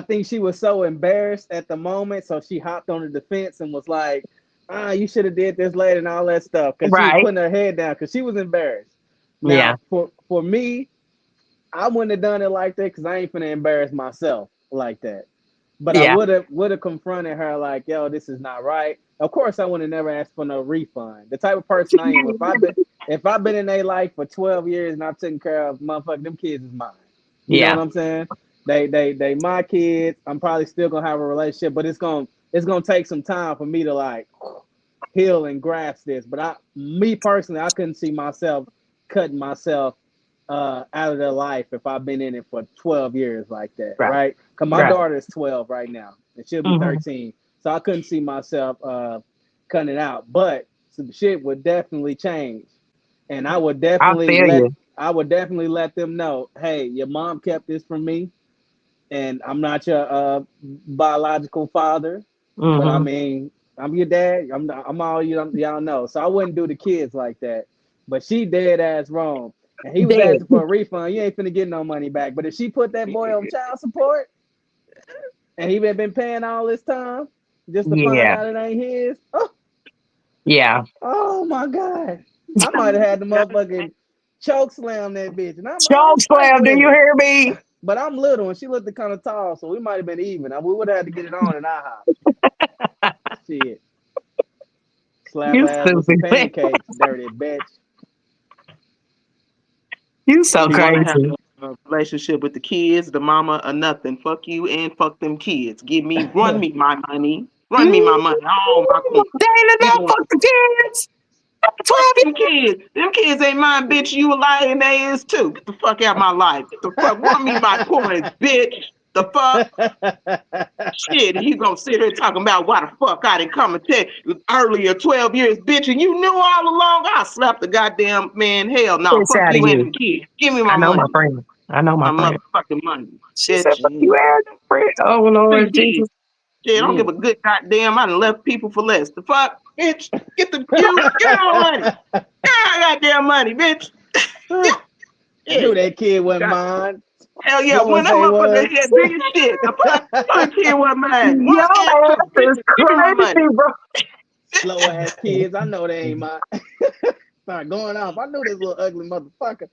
think she was so embarrassed at the moment, so she hopped on the defense and was like, you should have did this later and all that stuff, because she was putting her head down because she was embarrassed. Now, for me, I wouldn't have done it like that because I ain't finna embarrass myself like that. But I would have confronted her like, yo, this is not right. Of course, I would have never asked for no refund. The type of person I am, if I've been in their life for 12 years and I've taken care of motherfucker, them kids is mine. You know what I'm saying? They my kids. I'm probably still gonna have a relationship, but it's gonna take some time for me to like heal and grasp this. But me personally, I couldn't see myself cutting myself out of their life if I've been in it for 12 years like that, right? Because my daughter is 12 right now, and she'll be 13. So I couldn't see myself cutting it out. But some shit would definitely change, and I would definitely let them know, hey, your mom kept this from me, and I'm not your biological father, but I mean, I'm your dad. I'm all y'all know. So I wouldn't do the kids like that. But she dead ass wrong. And he was asking for a refund. You ain't finna get no money back. But if she put that boy on child support, and he been paying all this time just to find out it ain't his. Oh my God. I might have had the motherfucking choke slam that bitch. And choke slam, do you hear me? But I'm little and she looked kind of tall, so we might have been even. We would have had to get it on in our house. Shit. Slap her ass with some pancakes, dirty bitch. You so crazy. Have a relationship with the kids, the mama, or nothing. Fuck you and fuck them kids. Run me my money. Run me my money. All my coins. Dana, fuck the kids. Them kids ain't mine, bitch. You a liar and they is too. Get the fuck out of my life. The fuck, run me my coins, bitch. The fuck? Shit, and you gonna sit here talking about why the fuck I didn't come and tell you earlier 12 years, bitch, and you knew all along. I slapped the goddamn man. Hell no. Fuck you and the kids. Give me my money. My friend. I know my friend. Motherfucking money. She said, fuck you and the friend. Oh, Lord Jesus. Shit, I don't give a good goddamn. I done left people for less. The fuck? Bitch, get my money. Get my goddamn money, bitch. Knew that kid wasn't mine. Hell yeah, Slow when as that they motherfucker was. had big as shit, the fuck kid was mine. One Your and two. ass Bitch, is give me my money. crazy, bro. Slow ass kids. I know they ain't mine. Start going off. I knew this little ugly motherfucker.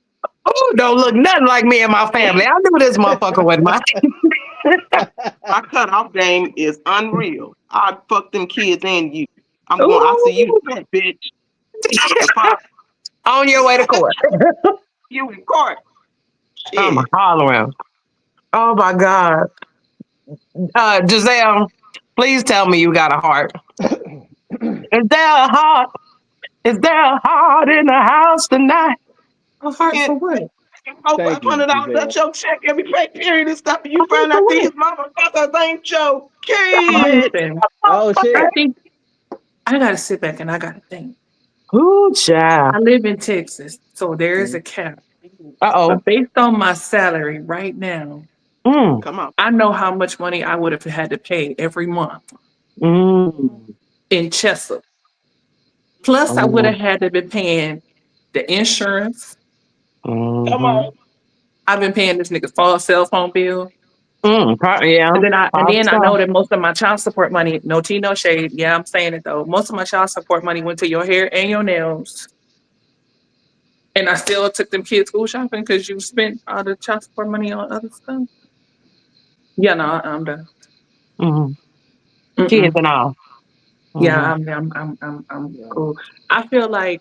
Oh, don't look nothing like me and my family. I knew this motherfucker was mine. My cutoff game is unreal. I'd fuck them kids and you. I'll see you Ooh. in court, bitch. The fuck? On your way to court. You in court. I'm Shit. hollering. Oh my God. Giselle, please tell me you got a heart. Is there a heart? Is there a heart in the house tonight? A heart And for what? over Thank you, $100 Giselle. that's your check every pay period and stuff, and you A heart find for out what? these motherfuckers ain't your kids. Listen, Oh I shit. think I gotta sit back and I gotta think. Ooh, child. I live in Texas, so there is a Mhm. cap. Uh-oh. But based on my salary right now, Mm. Come on. I know how much money I would have had to pay every month Mm. in Chesapeake. Plus, I would Oh. have had to be paying the insurance. Come Mm-hmm. on. I've been paying this nigga's phone, cell phone bill. Yeah. And then I So. know that most of my child support money, no tea, no shade. Yeah, I'm saying it though. Most of my child support money went to your hair and your nails. And I still took them kids school shopping because you spent all the child support money on other stuff. Yeah, no, I'm done. Mm-hmm. Kids Mm-mm. and all. Yeah, Mm-hmm. I'm Yeah. cool. I feel like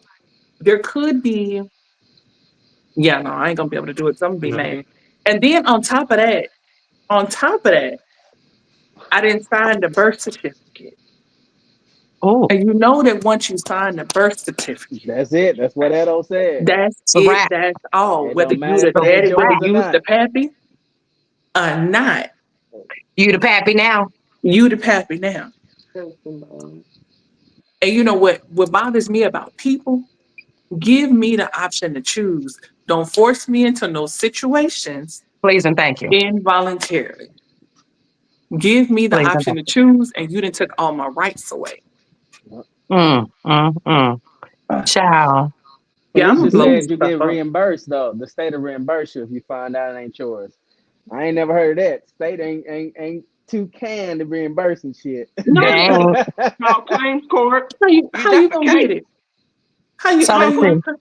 there could be. Yeah, no, I ain't gonna be able to do it. 'Cause I'm gonna be mad. And then on top of that, I didn't sign the birth certificate. Oh, And you know that once you sign the birth certificate, That's it. That's what Edo said. that's it's a it. wrap. That's all. It Whether don't you matter the if it ain't daddy, whether yours or you not. the pappy or not, You the pappy now? you the pappy now. And you know what bothers me about people? Give me the option to choose. Don't force me into no situations Please and thank you. involuntarily. Give me the Please and option thank to choose, and you didn't took all my rights away. you. Child. Yeah, I'm Felicia gonna blow Me. said this you stuff get up. reimbursed though. The state will reimburse you if you find out it ain't yours. I ain't never heard of that. State ain't too can to reimburse and shit. No, They ain't. Call claims court. how you You how you gonna defecate. get it? How you So how let's you? see.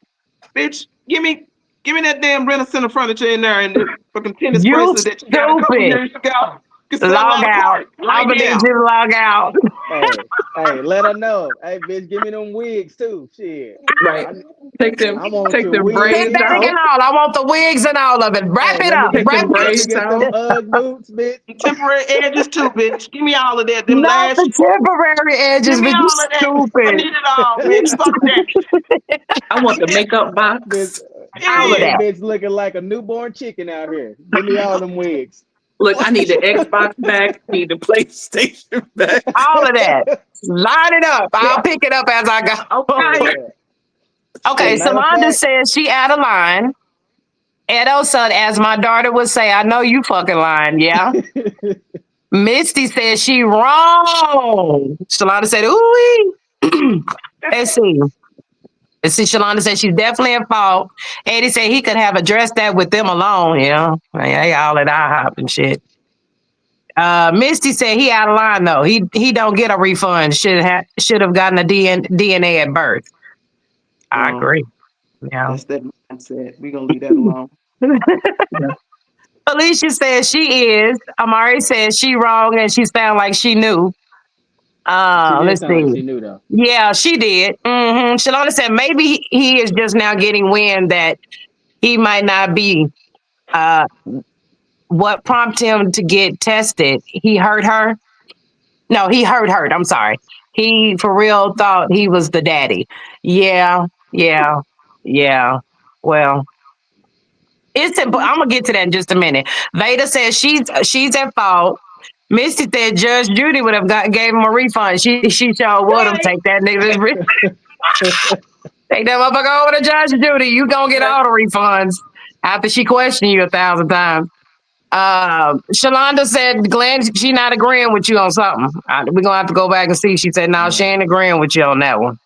Bitch, give me that damn renter center furniture in there and the fucking tennis You bracelet that you got a couple stupid. years ago. You can settle Log out of out. court I'm right gonna need now. you to log out. Hey, hey, let her know. Hey, bitch, give me them wigs too. Shit. Right. I Take them I want take your them Big wigs. braids bag and out. all. I want the wigs and all of it. Wrap Hey, it up. Take them let me braids get them out. Ugg boots, bitch. Temporary edges too, bitch. Give me all of that. Them Not last the temporary give edges, me but you all of that. I stupid. need it all, You bitch. Fuck that. stupid. I want the makeup Bitch, box. All of that Period. that. bitch looking like a newborn chicken out here. Give me all them wigs. Look, I need the Xbox back. I need the PlayStation back. All of that. Line it up. I'll pick it up as I go. Okay. Yeah. As a Okay, matter of Solanda fact, says she out of line. Edo son, as my daughter would say, I know you fucking lying, yeah. Misty says she wrong. Shalonda said, ooh. Let's see. Let's see. Shalonda said she's definitely at fault. Eddie said he could have addressed that with them alone. Yeah. They all at IHOP and shit. Misty said he out of line though. He don't get a refund. Should have gotten a DNA at birth. I Oh, agree. Yeah. that's that mindset. We gonna leave that alone. Yeah. Alicia says she is. Amari says she wrong and she sound like she knew. she did Let's sound like see. she knew though. Yeah, she did. Shalona said maybe he is just now getting wind that he might not be. Uh, what prompted him to get tested? He hurt her. No, he hurt her. I'm sorry. He for real thought he was the daddy. Yeah, yeah, yeah. Well, I'm gonna get to that in just a minute. Veda says she's at fault. Misty said Judge Judy would have gave him a refund. She sure would have take that nigga's take that motherfucker over to Judge Judy. You gonna get all the refunds after she questioned you 1,000 times. Shalonda said Glenn she not agreeing with you on something. We're gonna have to go back and see. She said no, she ain't agreeing with you on that one.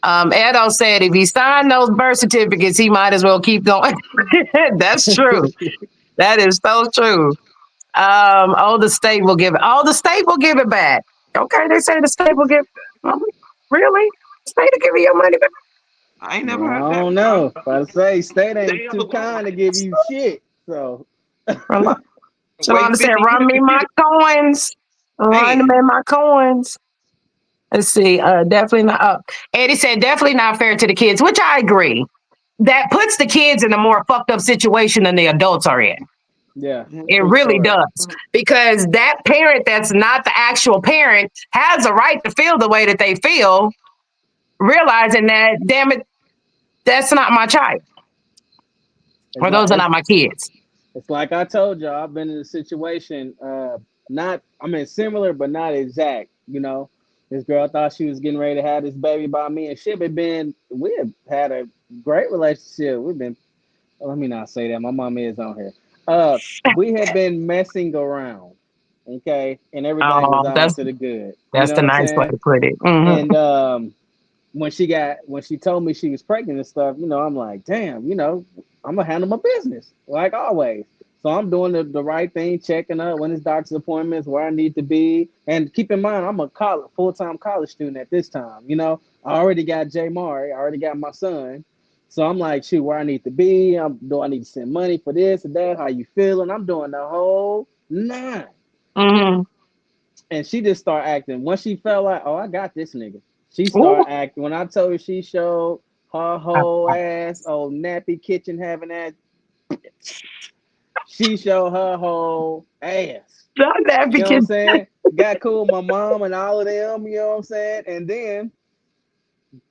Edo said if he signed those birth certificates, he might as well keep going. That's true. That is so true. Oh, the state will give it. Oh, the state will give it back. Okay, they say the state will give. um, Really? State will give you your money back? I ain't never Well, I heard that don't before. know. If I say state They ain't on the too kind to give you shit. So wait Shalonda said, 50 "Run years me to my get it. coins. Run Man, me my coins." Let's see. Definitely not. Eddie said, "Definitely not fair to the kids," which I agree. That puts the kids in a more fucked up situation than the adults are in. yeah, It true really story. does. Because that parent that's not the actual parent has a right to feel the way that they feel, realizing that, damn it, that's not my child. It's Or like those are not my kids. it's like I told you. I've been in a situation, not I mean similar, but not exact. You know, this girl thought she was getting ready to have this baby by me, and shit. We have had a great relationship. We've been. Let me not say that. My mom is on here. Uh, we have been messing around, okay, and everything was Oh, all to the good. You that's know the what I'm nice way saying? to put it. And when she told me she was pregnant and stuff, I'm like, damn, I'm gonna handle my business like always. So I'm doing the right thing, checking up when it's doctor's appointments, where I need to be, and keep in mind I'm a full-time college student at this time. I already got Jay Mari, I already got my son, so I'm like, shoot, where I need to be. Do I need to send money for this or that? How you feeling? I'm doing the whole nine. Mm-hmm. And she just started acting. Once she felt like, oh, I got this nigga, she Ooh. started acting. When I told her she showed her whole ass, old nappy kitchen having that, she showed her whole ass. Not You know what I'm advocate. saying? Got cool with my mom and all of them, you know what I'm saying? And then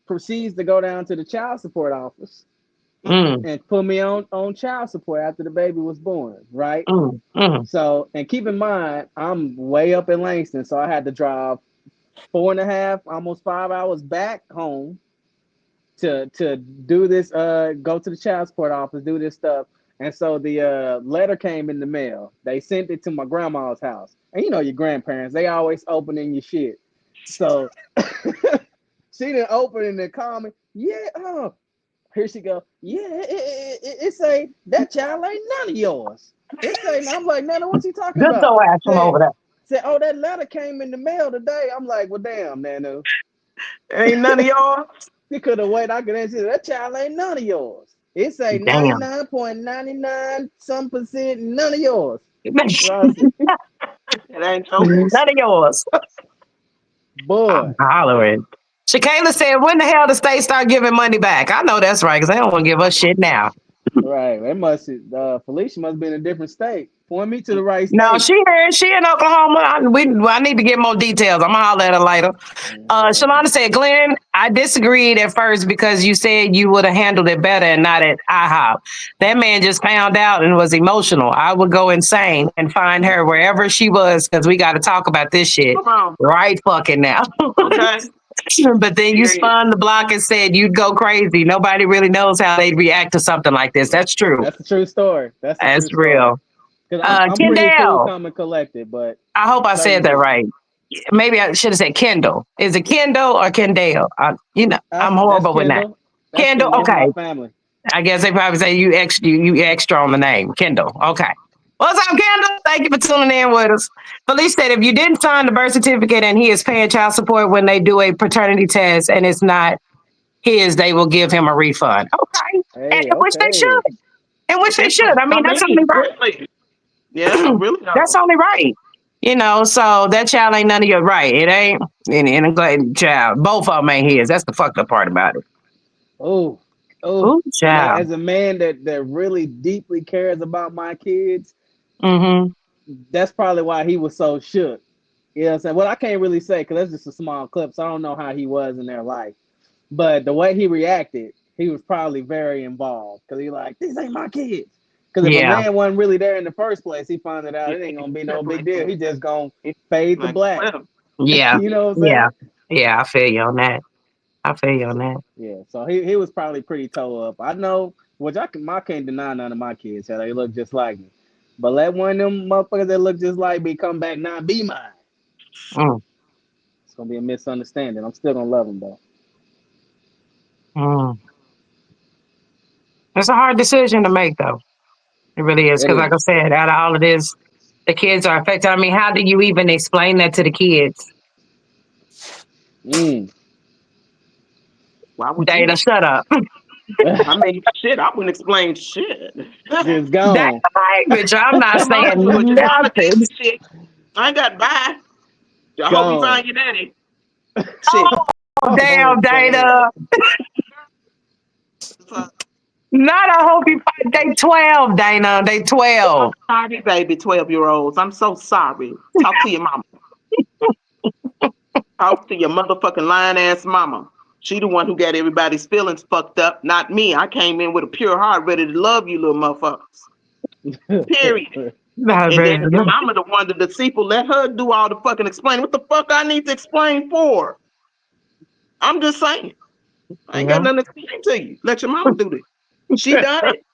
proceeds to go down to the child support office Mm, and put me on child support after the baby was born, right? mm. So, and keep in mind, I'm way up in Langston, so I had to drive 4.5, almost 5 hours back home to do this, go to the child support office, do this stuff. And so the letter came in the mail. They sent it to my grandma's house. And your grandparents, they always opening your shit. So she didn't open it and call me. Yeah, here she go. Yeah, it say that child ain't none of yours. It say, I'm like, Nana, what you talking Good about? old ass from Said, over there. said, oh, that letter came in the mail today. I'm like, well, damn, Nana. ain't none of y'all. You could have waited. I could answer that child ain't none of yours. It say Damn. 99.99 some percent none of yours. So I said, It ain't yours. None of yours. I'm boy, hollering. Shakayla said, when the hell the state start giving money back? I know that's right, because they don't want to give us shit now. right. It must Felicia must be in a different state. Point me to the right No, state. she in Oklahoma. I need to get more details. I'm gonna holler at her later. Yeah. Shalana said, Glenn, I disagreed at first because you said you would have handled it better and not at IHOP. That man just found out and was emotional. I would go insane and find her wherever she was because we got to talk about this shit Come on. right fucking now. Okay. But then you Period. spun the block and said you'd go crazy. Nobody really knows how they'd react to something like this. That's true. That's the true story. That's the That's true story. real. Cause I'm pretty cool, Kendall, calm, and collected, but I hope I certain said that people. right. Maybe I should have said Kendall. Is it Kendall or Kendall? I'm That's horrible with that. Kendall. That's Kendall, Kendall. That's my okay. family. I guess they probably say you extra on the name. Kendall. Okay. What's up, Kendall? Thank you for tuning in with us. Felice said if you didn't sign the birth certificate and he is paying child support when they do a paternity test and it's not his, they will give him a refund. Okay. And Hey, which they okay. should. And which they It's should. I mean, that's only right. really. Yeah, really. That's only right. So that child ain't none of your right. It ain't. And I'm glad, child, both of them ain't his. That's the fucked up part about it. Oh, oh. Ooh, And child. as a man that really deeply cares about my kids, Mm-hmm. that's probably why he was so shook. You know what I'm saying? Well, I can't really say because that's just a small clip, so I don't know how he was in their life. But the way he reacted, he was probably very involved because he like, these ain't my kids. Because if a Yeah. man wasn't really there in the first place, he found it out it ain't gonna be no big deal. He just gonna fade to Like, black. well, Yeah. You know what I'm Yeah. saying? Yeah. I feel you on that. I feel you on So, that. yeah. So he was probably pretty toe up. I know, which I can't deny none of my kids. How they look just like me. But let one of them motherfuckers that look just like me come back not be mine. Mm, It's gonna be a misunderstanding. I'm still gonna love them though. mm. It's a hard decision to make, though. It really is. It Because, like I is. said, out of all of this, the kids are affected. I mean, how do you even explain that to the kids? Mm. Why would Dana, you? shut up. I mean, shit, I wouldn't explain shit. Just That gone. language, I'm not Your mama saying do it. Your mama gave nothing. me shit. I ain't got by. I hope you Gone. find your daddy. Shit. Oh, Oh damn, damn. Dana. So, Not I hope you fight. They 12, Dana. They I'm 12. sorry, baby, 12-year-olds. I'm so sorry. Talk to your mama. Talk to your motherfucking lying ass mama. She the one who got everybody's feelings fucked up, not me. I came in with a pure heart, ready to love you little motherfuckers. Period. Nah, And then baby. your mama the one, the deceitful, let her do all the fucking explaining. What the fuck I need to explain for? I'm just saying. I ain't got Yeah. nothing to explain to you. Let your mama do this. She done it.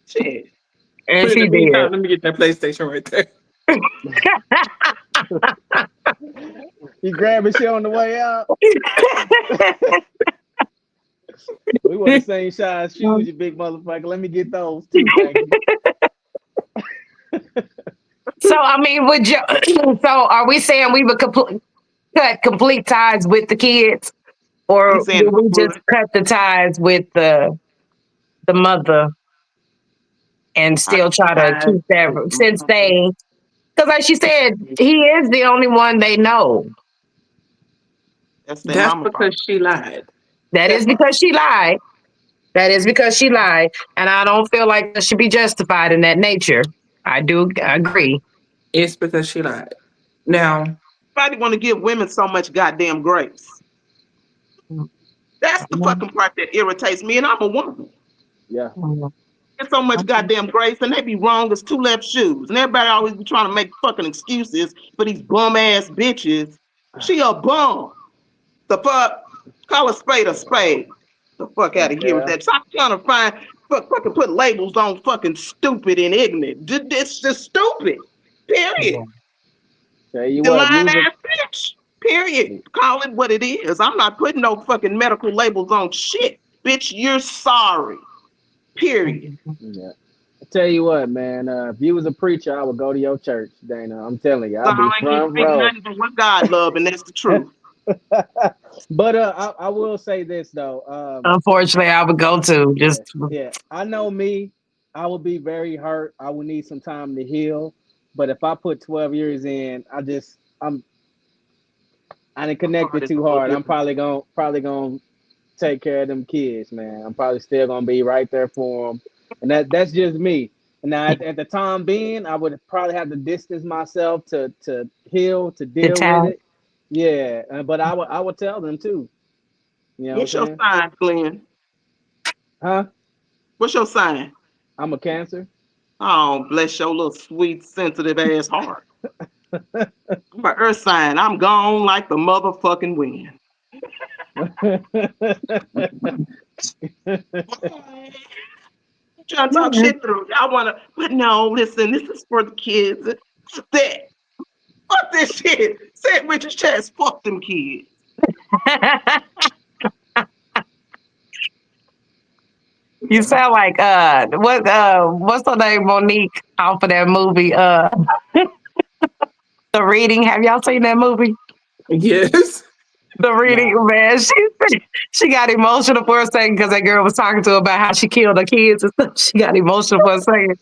Shit. And But in she the did. meantime, let me get that PlayStation right there. You grabbing shit on the way out? We want the same size shoes, you big motherfucker. Let me get those too, thank you. So, I mean, would you? So, are we saying we would cut complete ties with the kids, I'm or saying do we who just would. cut the ties with the mother and I still try to ties keep that with the since mother. they? Because, like she said, he is the only one they know. That's their That's mama fault. because she lied. That is That part. because she lied. That is because she lied, and I don't feel like that should be justified in that nature. I do agree. It's because she lied. Now, Everybody want to give women so much goddamn grace. That's the fucking part that irritates me, and I'm a woman. Yeah. Get so much goddamn grace, and they be wrong as two left shoes. And everybody always be trying to make fucking excuses for these bum ass bitches. She a bum. The fuck? Call a spade a spade. The fuck out of here with Yeah. that. Stop trying to fucking put labels on fucking stupid and ignorant. It's just stupid. Period. Tell you The what, lying music. ass bitch. Period. Call it what it is. I'm not putting no fucking medical labels on shit. Bitch, you're sorry. Period. Yeah. I tell you what, man. If you was a preacher, I would go to your church, Dana. I'm telling you, So I'd be I ain't gonna front speak row. nothing but what God love, and that's the truth. But I will say this though. Unfortunately, I would go to Yeah, just yeah. I know me. I would be very hurt. I would need some time to heal. But if I put 12 years in, I didn't My connect heart it is a too little hard. I'm different. probably gonna take care of them kids, man. I'm probably still gonna be right there for them, and that's just me. And now at the time being, I would probably have to distance myself to heal, to the deal with time. it. Yeah, but I would tell them too. You know what I'm What's your saying? sign, Glenn? Huh? What's your sign? I'm a Cancer. Oh, bless your little sweet, sensitive ass heart. I'm an earth sign. I'm gone like the motherfucking wind. Trying to talk shit through. Y'all wanna, but no, listen, this is for the kids. Fuck that. Fuck this shit. Say it with your chest. Fuck them kids. You sound like what's her name, Monique, off of that movie, The Reading. Have y'all seen that movie? yes. The Reading, Nah. man. She got emotional for a second because that girl was talking to her about how she killed her kids and stuff. She got emotional for a second.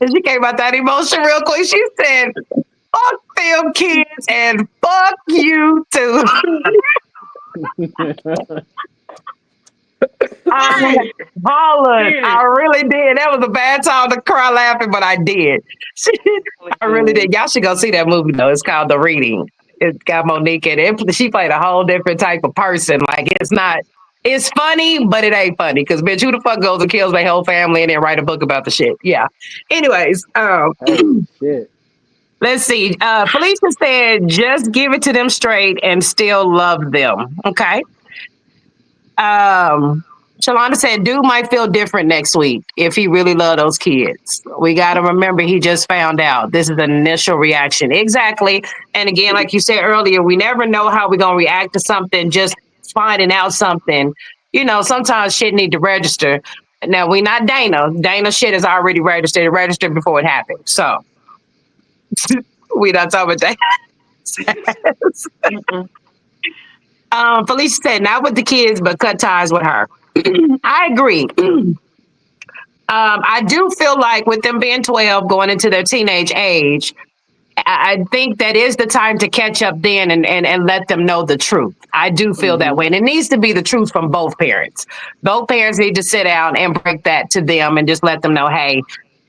And she came out that emotion real quick. She said, fuck them kids and fuck you too. I Hey, hollered. I period. really did. That was a bad time to cry laughing, but I did. I really did. Y'all should go see that movie though. It's called The Reading. It's got Monique in it. She played a whole different type of person. Like it's not. It's funny, but it ain't funny. Cause bitch, who the fuck goes and kills their whole family and then write a book about the shit? Yeah. Anyways, Oh shit. let's see. Felicia said, just give it to them straight and still love them. Okay. Um, Shalonda said, dude might feel different next week if he really love those kids. We got to remember he just found out. This is an initial reaction. Exactly. And again, like you said earlier, we never know how we're going to react to something, just finding out something. You know, sometimes shit need to register. Now we not Dana. Dana shit is already registered. It registered before it happened. So we not talking about that. Felicia said, not with the kids, but cut ties with her. I agree. I do feel like with them being 12, going into their teenage age, I think that is the time to catch up then and let them know the truth. I do feel that way. And it needs to be the truth from both parents. Both parents need to sit down and break that to them and just let them know, hey,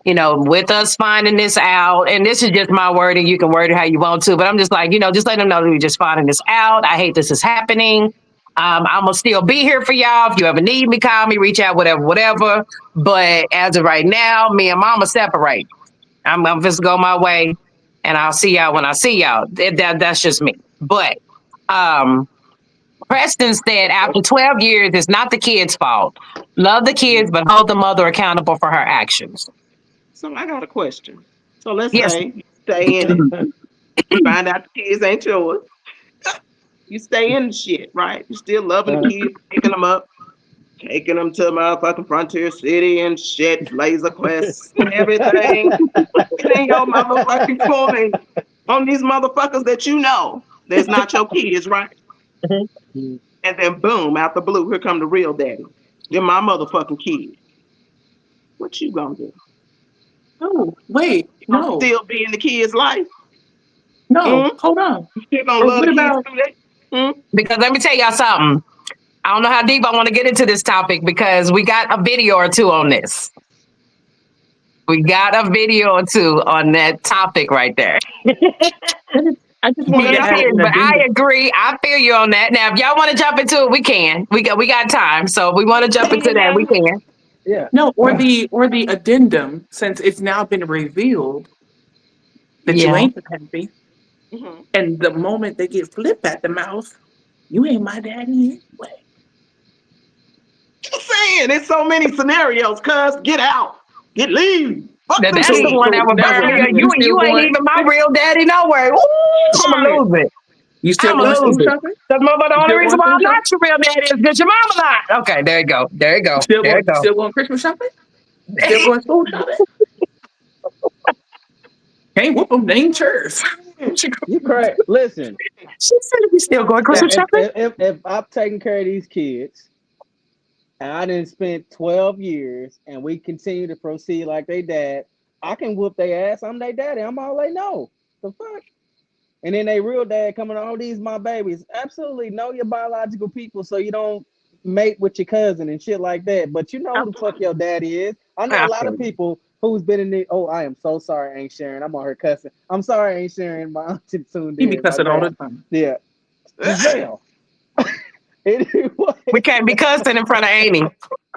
with us finding this out, and this is just my wording, you can word it how you want to, but I'm just like, just let them know that we're just finding this out. I hate this is happening. I'm gonna still be here for y'all. If you ever need me, call me, reach out, whatever. But as of right now, me and mama separate. I'm just go my way, and I'll see y'all when I see y'all. That's just me. But Preston said after 12 years, it's not the kid's fault. Love the kids, but hold the mother accountable for her actions. So I got a question. So let's Yes. say you stay in it, you find out the kids ain't yours. You stay in the shit, right? You still loving the kids, picking them up, taking them to motherfucking Frontier City and shit, Laser Quest and everything. In your motherfucking corner on these motherfuckers that that's not your kids, right? And then boom, out the blue, here come the real daddy. They're my motherfucking kids. What you gonna do? Oh, wait, You gonna no, still be in the kid's life? no, Mm? hold on. You still gonna Or love what the kids about through that? Mm? Because let me tell y'all something. I don't know how deep I want to get into this topic because we got a video or two on this. We got a video or two on that topic right there. I just wanted to add an But I addendum. agree. I feel you on that. Now, if y'all want to jump into it, we can. We got time. So if we want to jump into that, we can. Yeah. No, or the addendum, since it's now been revealed that you Yeah. ain't the pappy, Mm-hmm. and the moment they get flipped at the mouth, you ain't my daddy anyway. Just saying, there's so many scenarios, cuz get out. Leave. Fuck Now, them that's the kids. one that would burn me up. You still You ain't going? even my real daddy nowhere. Ooh, I'm going to lose it. You still I'm going going to school lose it. shopping? But the You only still reason going why school I'm not shopping? your real daddy is because your mama lied. Okay, there you go. There you go. There you go. Still going Christmas shopping? Still going school shopping? Can't whoop them. They ain't yours. You correct. Listen, She said we still going now Christmas shopping. if I'm taking care of these kids and I didn't spend 12 years and we continue to proceed like they dad, I can whoop their ass. I'm their daddy. I'm all they know. The fuck? And then they real dad coming, oh, these my babies. Absolutely know your biological people so you don't mate with your cousin and shit like that. But you know who the fuck your daddy is. I know a I lot feel of you. people who's been in the, oh, I am so sorry, Ain't Sharon. I'm on her cussing. I'm sorry, Ain't Sharon. My auntie tuned He be in. My cussing all grand. the time. Yeah. Giselle. Anyway. We can't be cussing in front of Amy.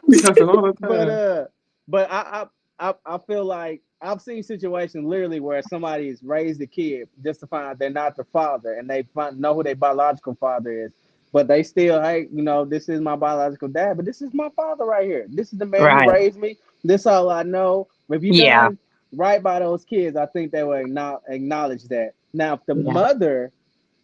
He be cussing all the But time. but I feel like I've seen situations literally where somebody's raised a kid just to find out they're not the father and they know who their biological father is, but they still, hey, this is my biological dad, but this is my father right here. This is the man who Right. raised me. This is all I know. If you Yeah. done right by those kids, I think they will acknowledge that. Now, if the Yeah. mother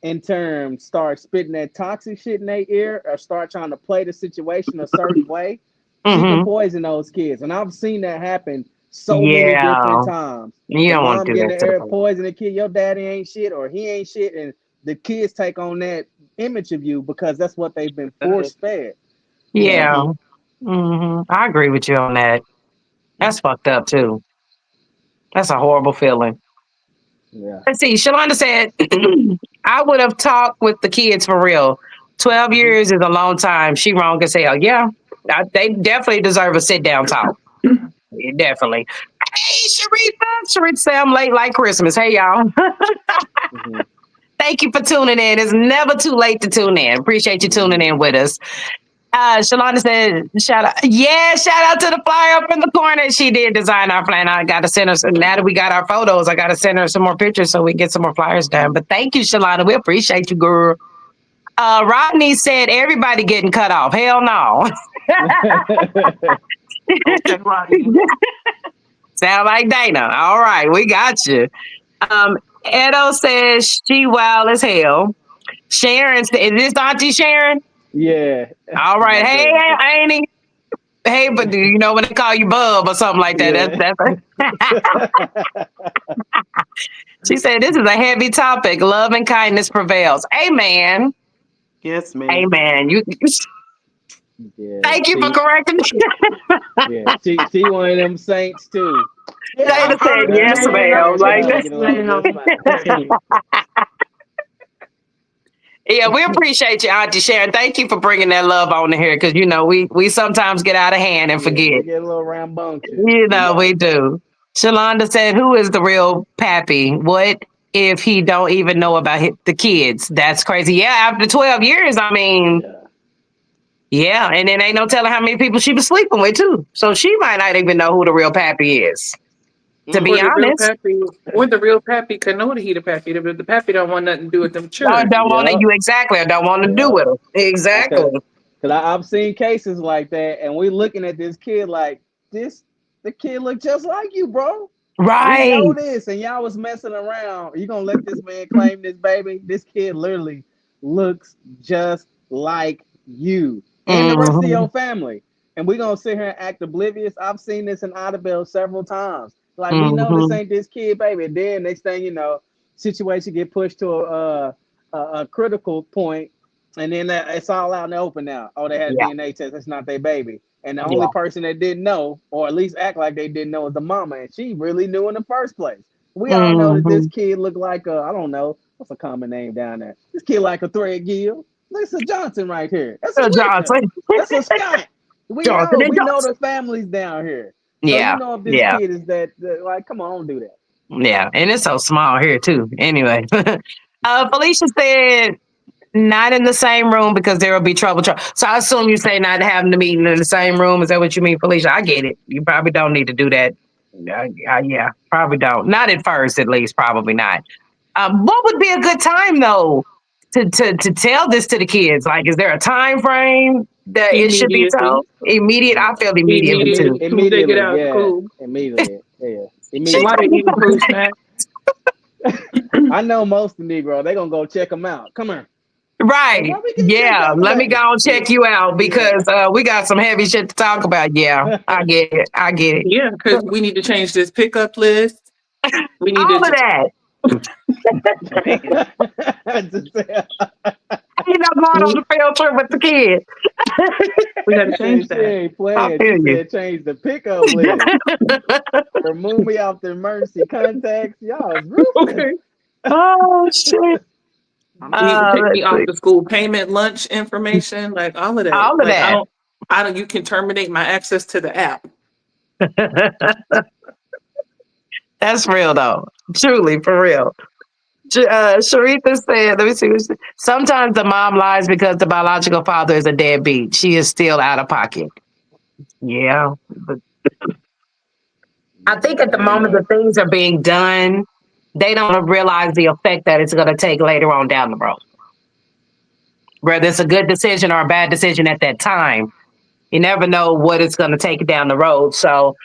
in turn start spitting that toxic shit in their ear or start trying to play the situation a certain way, she can Mm-hmm. poison those kids. And I've seen that happen so many different Yeah. times. You The don't want mom to do getting that the to the air baby. poison the kid, your daddy ain't shit or he ain't shit, and the kids take on that image of you because that's what they've been force fed. So Yeah. I agree with you on that. That's fucked up too. That's a horrible feeling. yeah. Let's see. Shalonda said, I would have talked with the kids for real. 12 Mhm. years is a long time. She wrong as hell. Yeah. They definitely deserve a sit down talk. Yeah, definitely. Hey, Sharitha. Sharitha say I'm late like Christmas. Hey, y'all. Mhm. Thank you for tuning in. It's never too late to tune in. Appreciate you tuning Mhm. in with us. Shalonda said, shout out. Yeah, shout out to the flyer up in the corner. She did design our flyer. I got to send her, now that we got our photos, I got to send her some more pictures so we can get some more flyers done. But thank you, Shalonda. We appreciate you, girl. Rodney said, everybody getting cut off. Hell no. Okay, Rodney. Sound like Dana. All right, we got you. Edo says, she wild as hell. Sharon, is this Auntie Sharon? Yeah. All right. My Hey, girl. Annie. Hey, but do you know when they call you Bub or something like that? Yeah. That's She said, "This is a heavy topic. Love and kindness prevails." Amen. Yes, ma'am. Amen. Yeah. Thank you for correcting me. Yeah. She one of them saints too. Jada said, Whatever "Yes, you Man, do, ma'am." Like everybody that. yes, get along ma'am. just fine. Yeah, we appreciate you, Auntie Sharon. Thank you for bringing that love on here because we sometimes get out of hand and Yeah, forget. we get a little rambunctious. We do. Shalonda said, "Who is the real pappy? What if he don't even know about the kids? That's crazy." Yeah, after 12 years, I mean, Yeah. yeah, and then ain't no telling how many people she was sleeping with too. So she might not even know who the real pappy is. To Mm. be honest, Or the real pappy can know that he the pappy. The pappy don't want nothing to do with them I children. don't want to. Yep. You exactly. I don't want to do Yep. with them. Exactly. Cause I've seen cases like that, and we looking at this kid like this. The kid look just like you, bro. We Right. know this, and y'all was messing around. You gonna let this man claim this baby? This kid literally looks just like you and the rest of Hmm. your family. And we gonna sit here and act oblivious. I've seen this in Audubon several times. Like we know this Hmm. ain't this kid, baby. And then next thing you know, situation get pushed to a critical point, and then it's all out in the open now. Oh, they had a Yeah. DNA test. It's not their baby. And the only Yeah. person that didn't know, or at least act like they didn't know, is the mama, and she really knew in the first place. We all know that this Hmm. kid looked like I don't know what's a common name down there. This kid like a Thread Gill. Lisa Johnson right here. That's a Lisa. Johnson. That's a Scott. We Johnson know. and We know Johnson. the families down here. So you Yeah. know if this Yeah. kid is that like, come on, don't do that. Yeah. And it's so small here too. Anyway, Felicia said, "Not in the same room because there will be trouble. So I assume you say not having the meeting in the same room. Is that what you mean, Felicia? I get it. You probably don't need to do that. Yeah, probably don't. Not at first, at least. Probably not. What would be a good time though to tell this to the kids? Like, is there a time frame that it should be Immediately. told? Immediate. I feel immediately too. Immediately. As soon as they get Immediately, out of yeah. school. Immediately, yeah. She Why they Immediately. eating fruit snacks? I know most of the Negro, they gonna go check them out. Come here. Hey, right. why we getting checked Yeah. out Let me today? go and Yeah. check you out Yeah. because we got some heavy shit to talk about. Yeah, I get it. I get it. Yeah, because we need to change this pickup list. We need All of to. that. Man. Just say- You know, going on the field trip with the kids. We got to she change said she that. ain't I playing. She feel you. said change the pickup list. Remove me off the emergency contacts. Y'all is ruthless. Okay. Oh shit. I'm You need to take me Let's off see. the school payment lunch information, like all of that. All of Like that. I don't. You can terminate my access to the app. That's real though. Truly, for real. Sharitha said, let me see. Sometimes the mom lies because the biological father is a deadbeat. She is still out of pocket. Yeah. But I think at the Hey, moment look. that things are being done, they don't realize the effect that it's going to take later on down the road. Whether it's a good decision or a bad decision at that time, you never know what it's going to take down the road. So,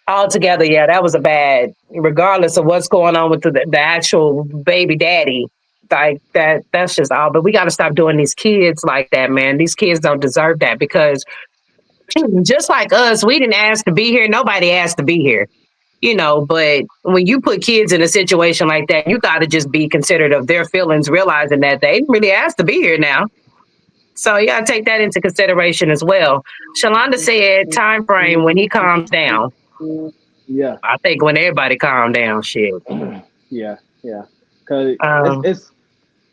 altogether, yeah, that was a bad, regardless of what's going on with the actual baby daddy. Like that's just all. But we got to stop doing these kids like that, man. These kids don't deserve that because just like us, we didn't ask to be here. Nobody asked to be here, But when you put kids in a situation like that, you got to just be considerate of their feelings, realizing that they didn't really ask to be here now. So you got to take that into consideration as well. Shalonda said, time frame when he calms down. Yeah. I think when everybody calm down, shit. Yeah. Yeah. Cause Um, it's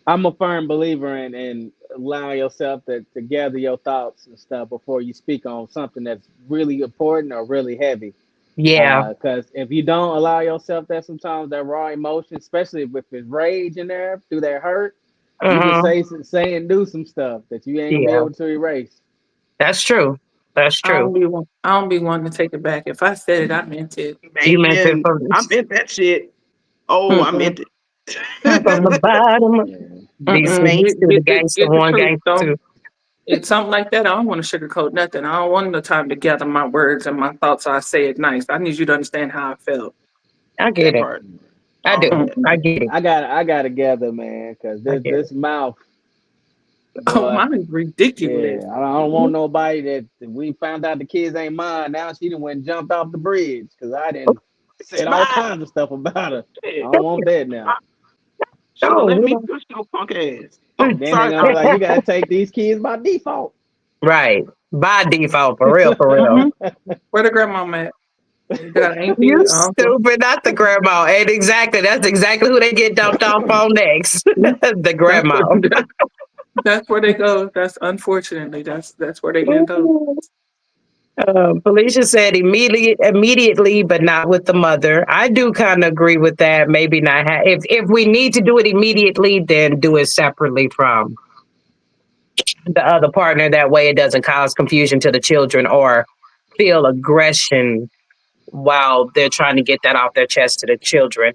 I'm a firm believer in allowing yourself to gather your thoughts and stuff before you speak on something that's really important or really heavy. yeah. Because if you don't allow yourself that sometimes that raw emotion, especially if it's rage in there through that hurt, you can Uh-huh. say and do some stuff that you ain't gonna be Yeah. able to erase. That's true. That's true. I don't be wanting to take it back. If I said it, I meant it. You meant it Man, I meant that shit. Oh, I Mm-mm. meant it. from the bottom. Yeah. Be sweet to the gangster Get the one, truth, gangster though. two. It's something like that. I don't want to sugarcoat nothing. I don't want no time to gather my words and my thoughts. So I say it nice. I need you to understand how I felt. I get That it. part. I All do. of that. I Mm-mm. get it. I got together, man, because I this get it. this mouth Oh, Boy, mine is yeah, ridiculous. I don't want nobody that we found out the kids ain't mine. Now she done went and jumped off the bridge because I didn't It's said all mine. kinds of stuff about her. I Shit. don't want that now. Should have Oh, let we me don't- push your punk ass. Oh, Then they're sorry, gonna be Carl. like, you gotta take these kids by default. right. By default, for real, for real. Mm-hmm. Where the grandma at? You got an You auntie, uncle. stupid, not the grandma. And exactly, that's exactly who they get dumped off on next. The That's grandma. that's where they go. That's unfortunately that's where they end up. Felicia said immediately, but not with the mother. I do kind of agree with that. Maybe not. If we need to do it immediately, then do it separately from the other partner. That way, it doesn't cause confusion to the children or feel aggression while they're trying to get that off their chest to the children.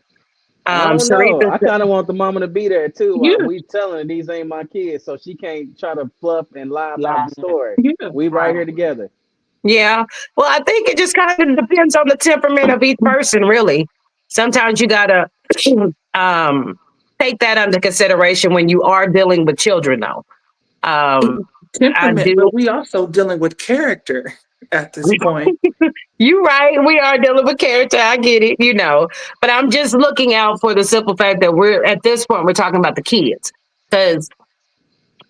I don't know. Sarita, I kind of want the mama to be there too. Yeah, We telling her these ain't my kids, so she can't try to fluff and lie about Yeah, the story. yeah. We right right. here together. yeah. Well, I think it just kind of depends on the temperament of each person, really. Sometimes you gotta um, take that under consideration when you are dealing with children, though. Um, I Temperament, do. but we also dealing with character at this point. You right. We are dealing with character. I get it, But I'm just looking out for the simple fact that we're at this point we're talking about the kids. Because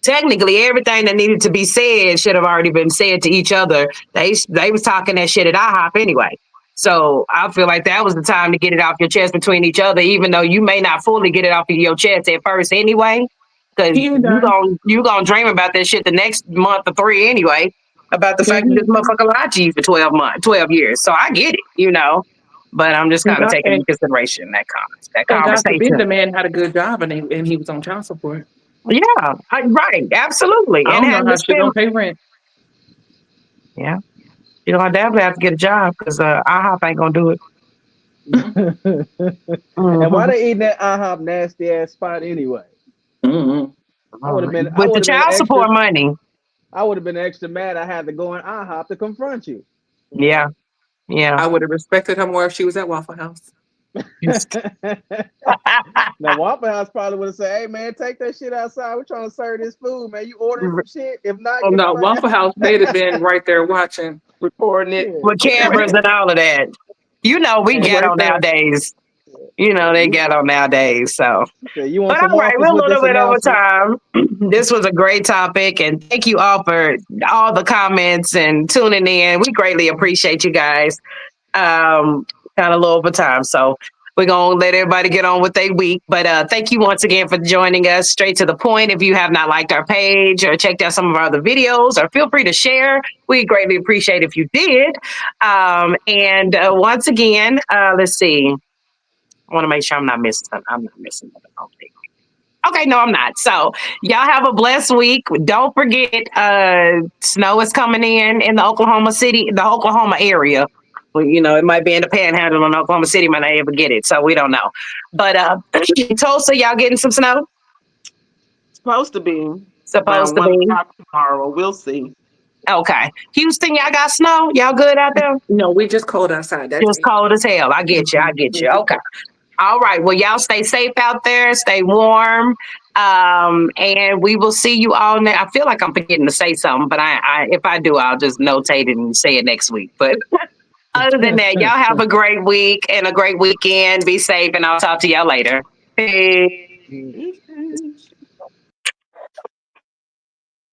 technically everything that needed to be said should have already been said to each other. They was talking that shit at IHOP anyway. So I feel like that was the time to get it off your chest between each other, even though you may not fully get it off of your chest at first anyway. Because He ain't done. you gonna dream about that shit the next month or three anyway. About the Yeah, fact that this motherfucker lied to you for 12 years. So I get it. But I'm just and kind of God, taking into consideration that and God forbid conversation. the man had a good job and he was on child support. Yeah, right, absolutely. I And don't know having to how she spend gonna pay rent. yeah. I definitely have to get a job because IHOP ain't gonna do it. And why Hmm. they eating that IHOP nasty ass spot anyway? Mm-hmm. I With the would have been child extra. support money, I would have been extra mad. I had to go in IHOP to confront you. yeah, yeah. I would have respected her more if she was at Waffle House. Now Waffle House probably would have said, "Hey man, take that shit outside. We're trying to serve this food, man. You ordering some shit? If not, Oh get the no, fuck Waffle House, they'd have been right there watching, recording it. out." With cameras and all of that. We Yeah. ghetto Right there. nowadays. They You ghetto nowadays. So, you want but some all right, we're waffles a with little this bit over announcement? time. This was a great topic, and thank you all for all the comments and tuning in. We greatly appreciate you guys. um, Kind of low over time. So we're going to let everybody get on with their week. But thank you once again for joining us. Straight to the point. If you have not liked our page or checked out some of our other videos, or feel free to share. We greatly appreciate if you did. And once again, let's see. I want to make sure I'm not missing something. I'm not missing something. Okay, no, I'm not. So y'all have a blessed week. Don't forget, snow is coming in the the Oklahoma area. Well, it might be in the Panhandle in Oklahoma City. Might not ever get it, so we don't know. But Tulsa, y'all getting some snow? Supposed to be Supposed around to one be. o'clock tomorrow. We'll see. Okay. Houston, y'all got snow? Y'all good out there? No, we just cold outside. That's Just it. cold as hell. I get you. I get you. Okay. All right. Well, y'all stay safe out there. Stay warm. And we will see you all. I feel like I'm forgetting to say something, but if I do, I'll just notate it and say it next week. But other than that, y'all have a great week and a great weekend. Be safe, and I'll talk to y'all later. Peace. Mm. Peace.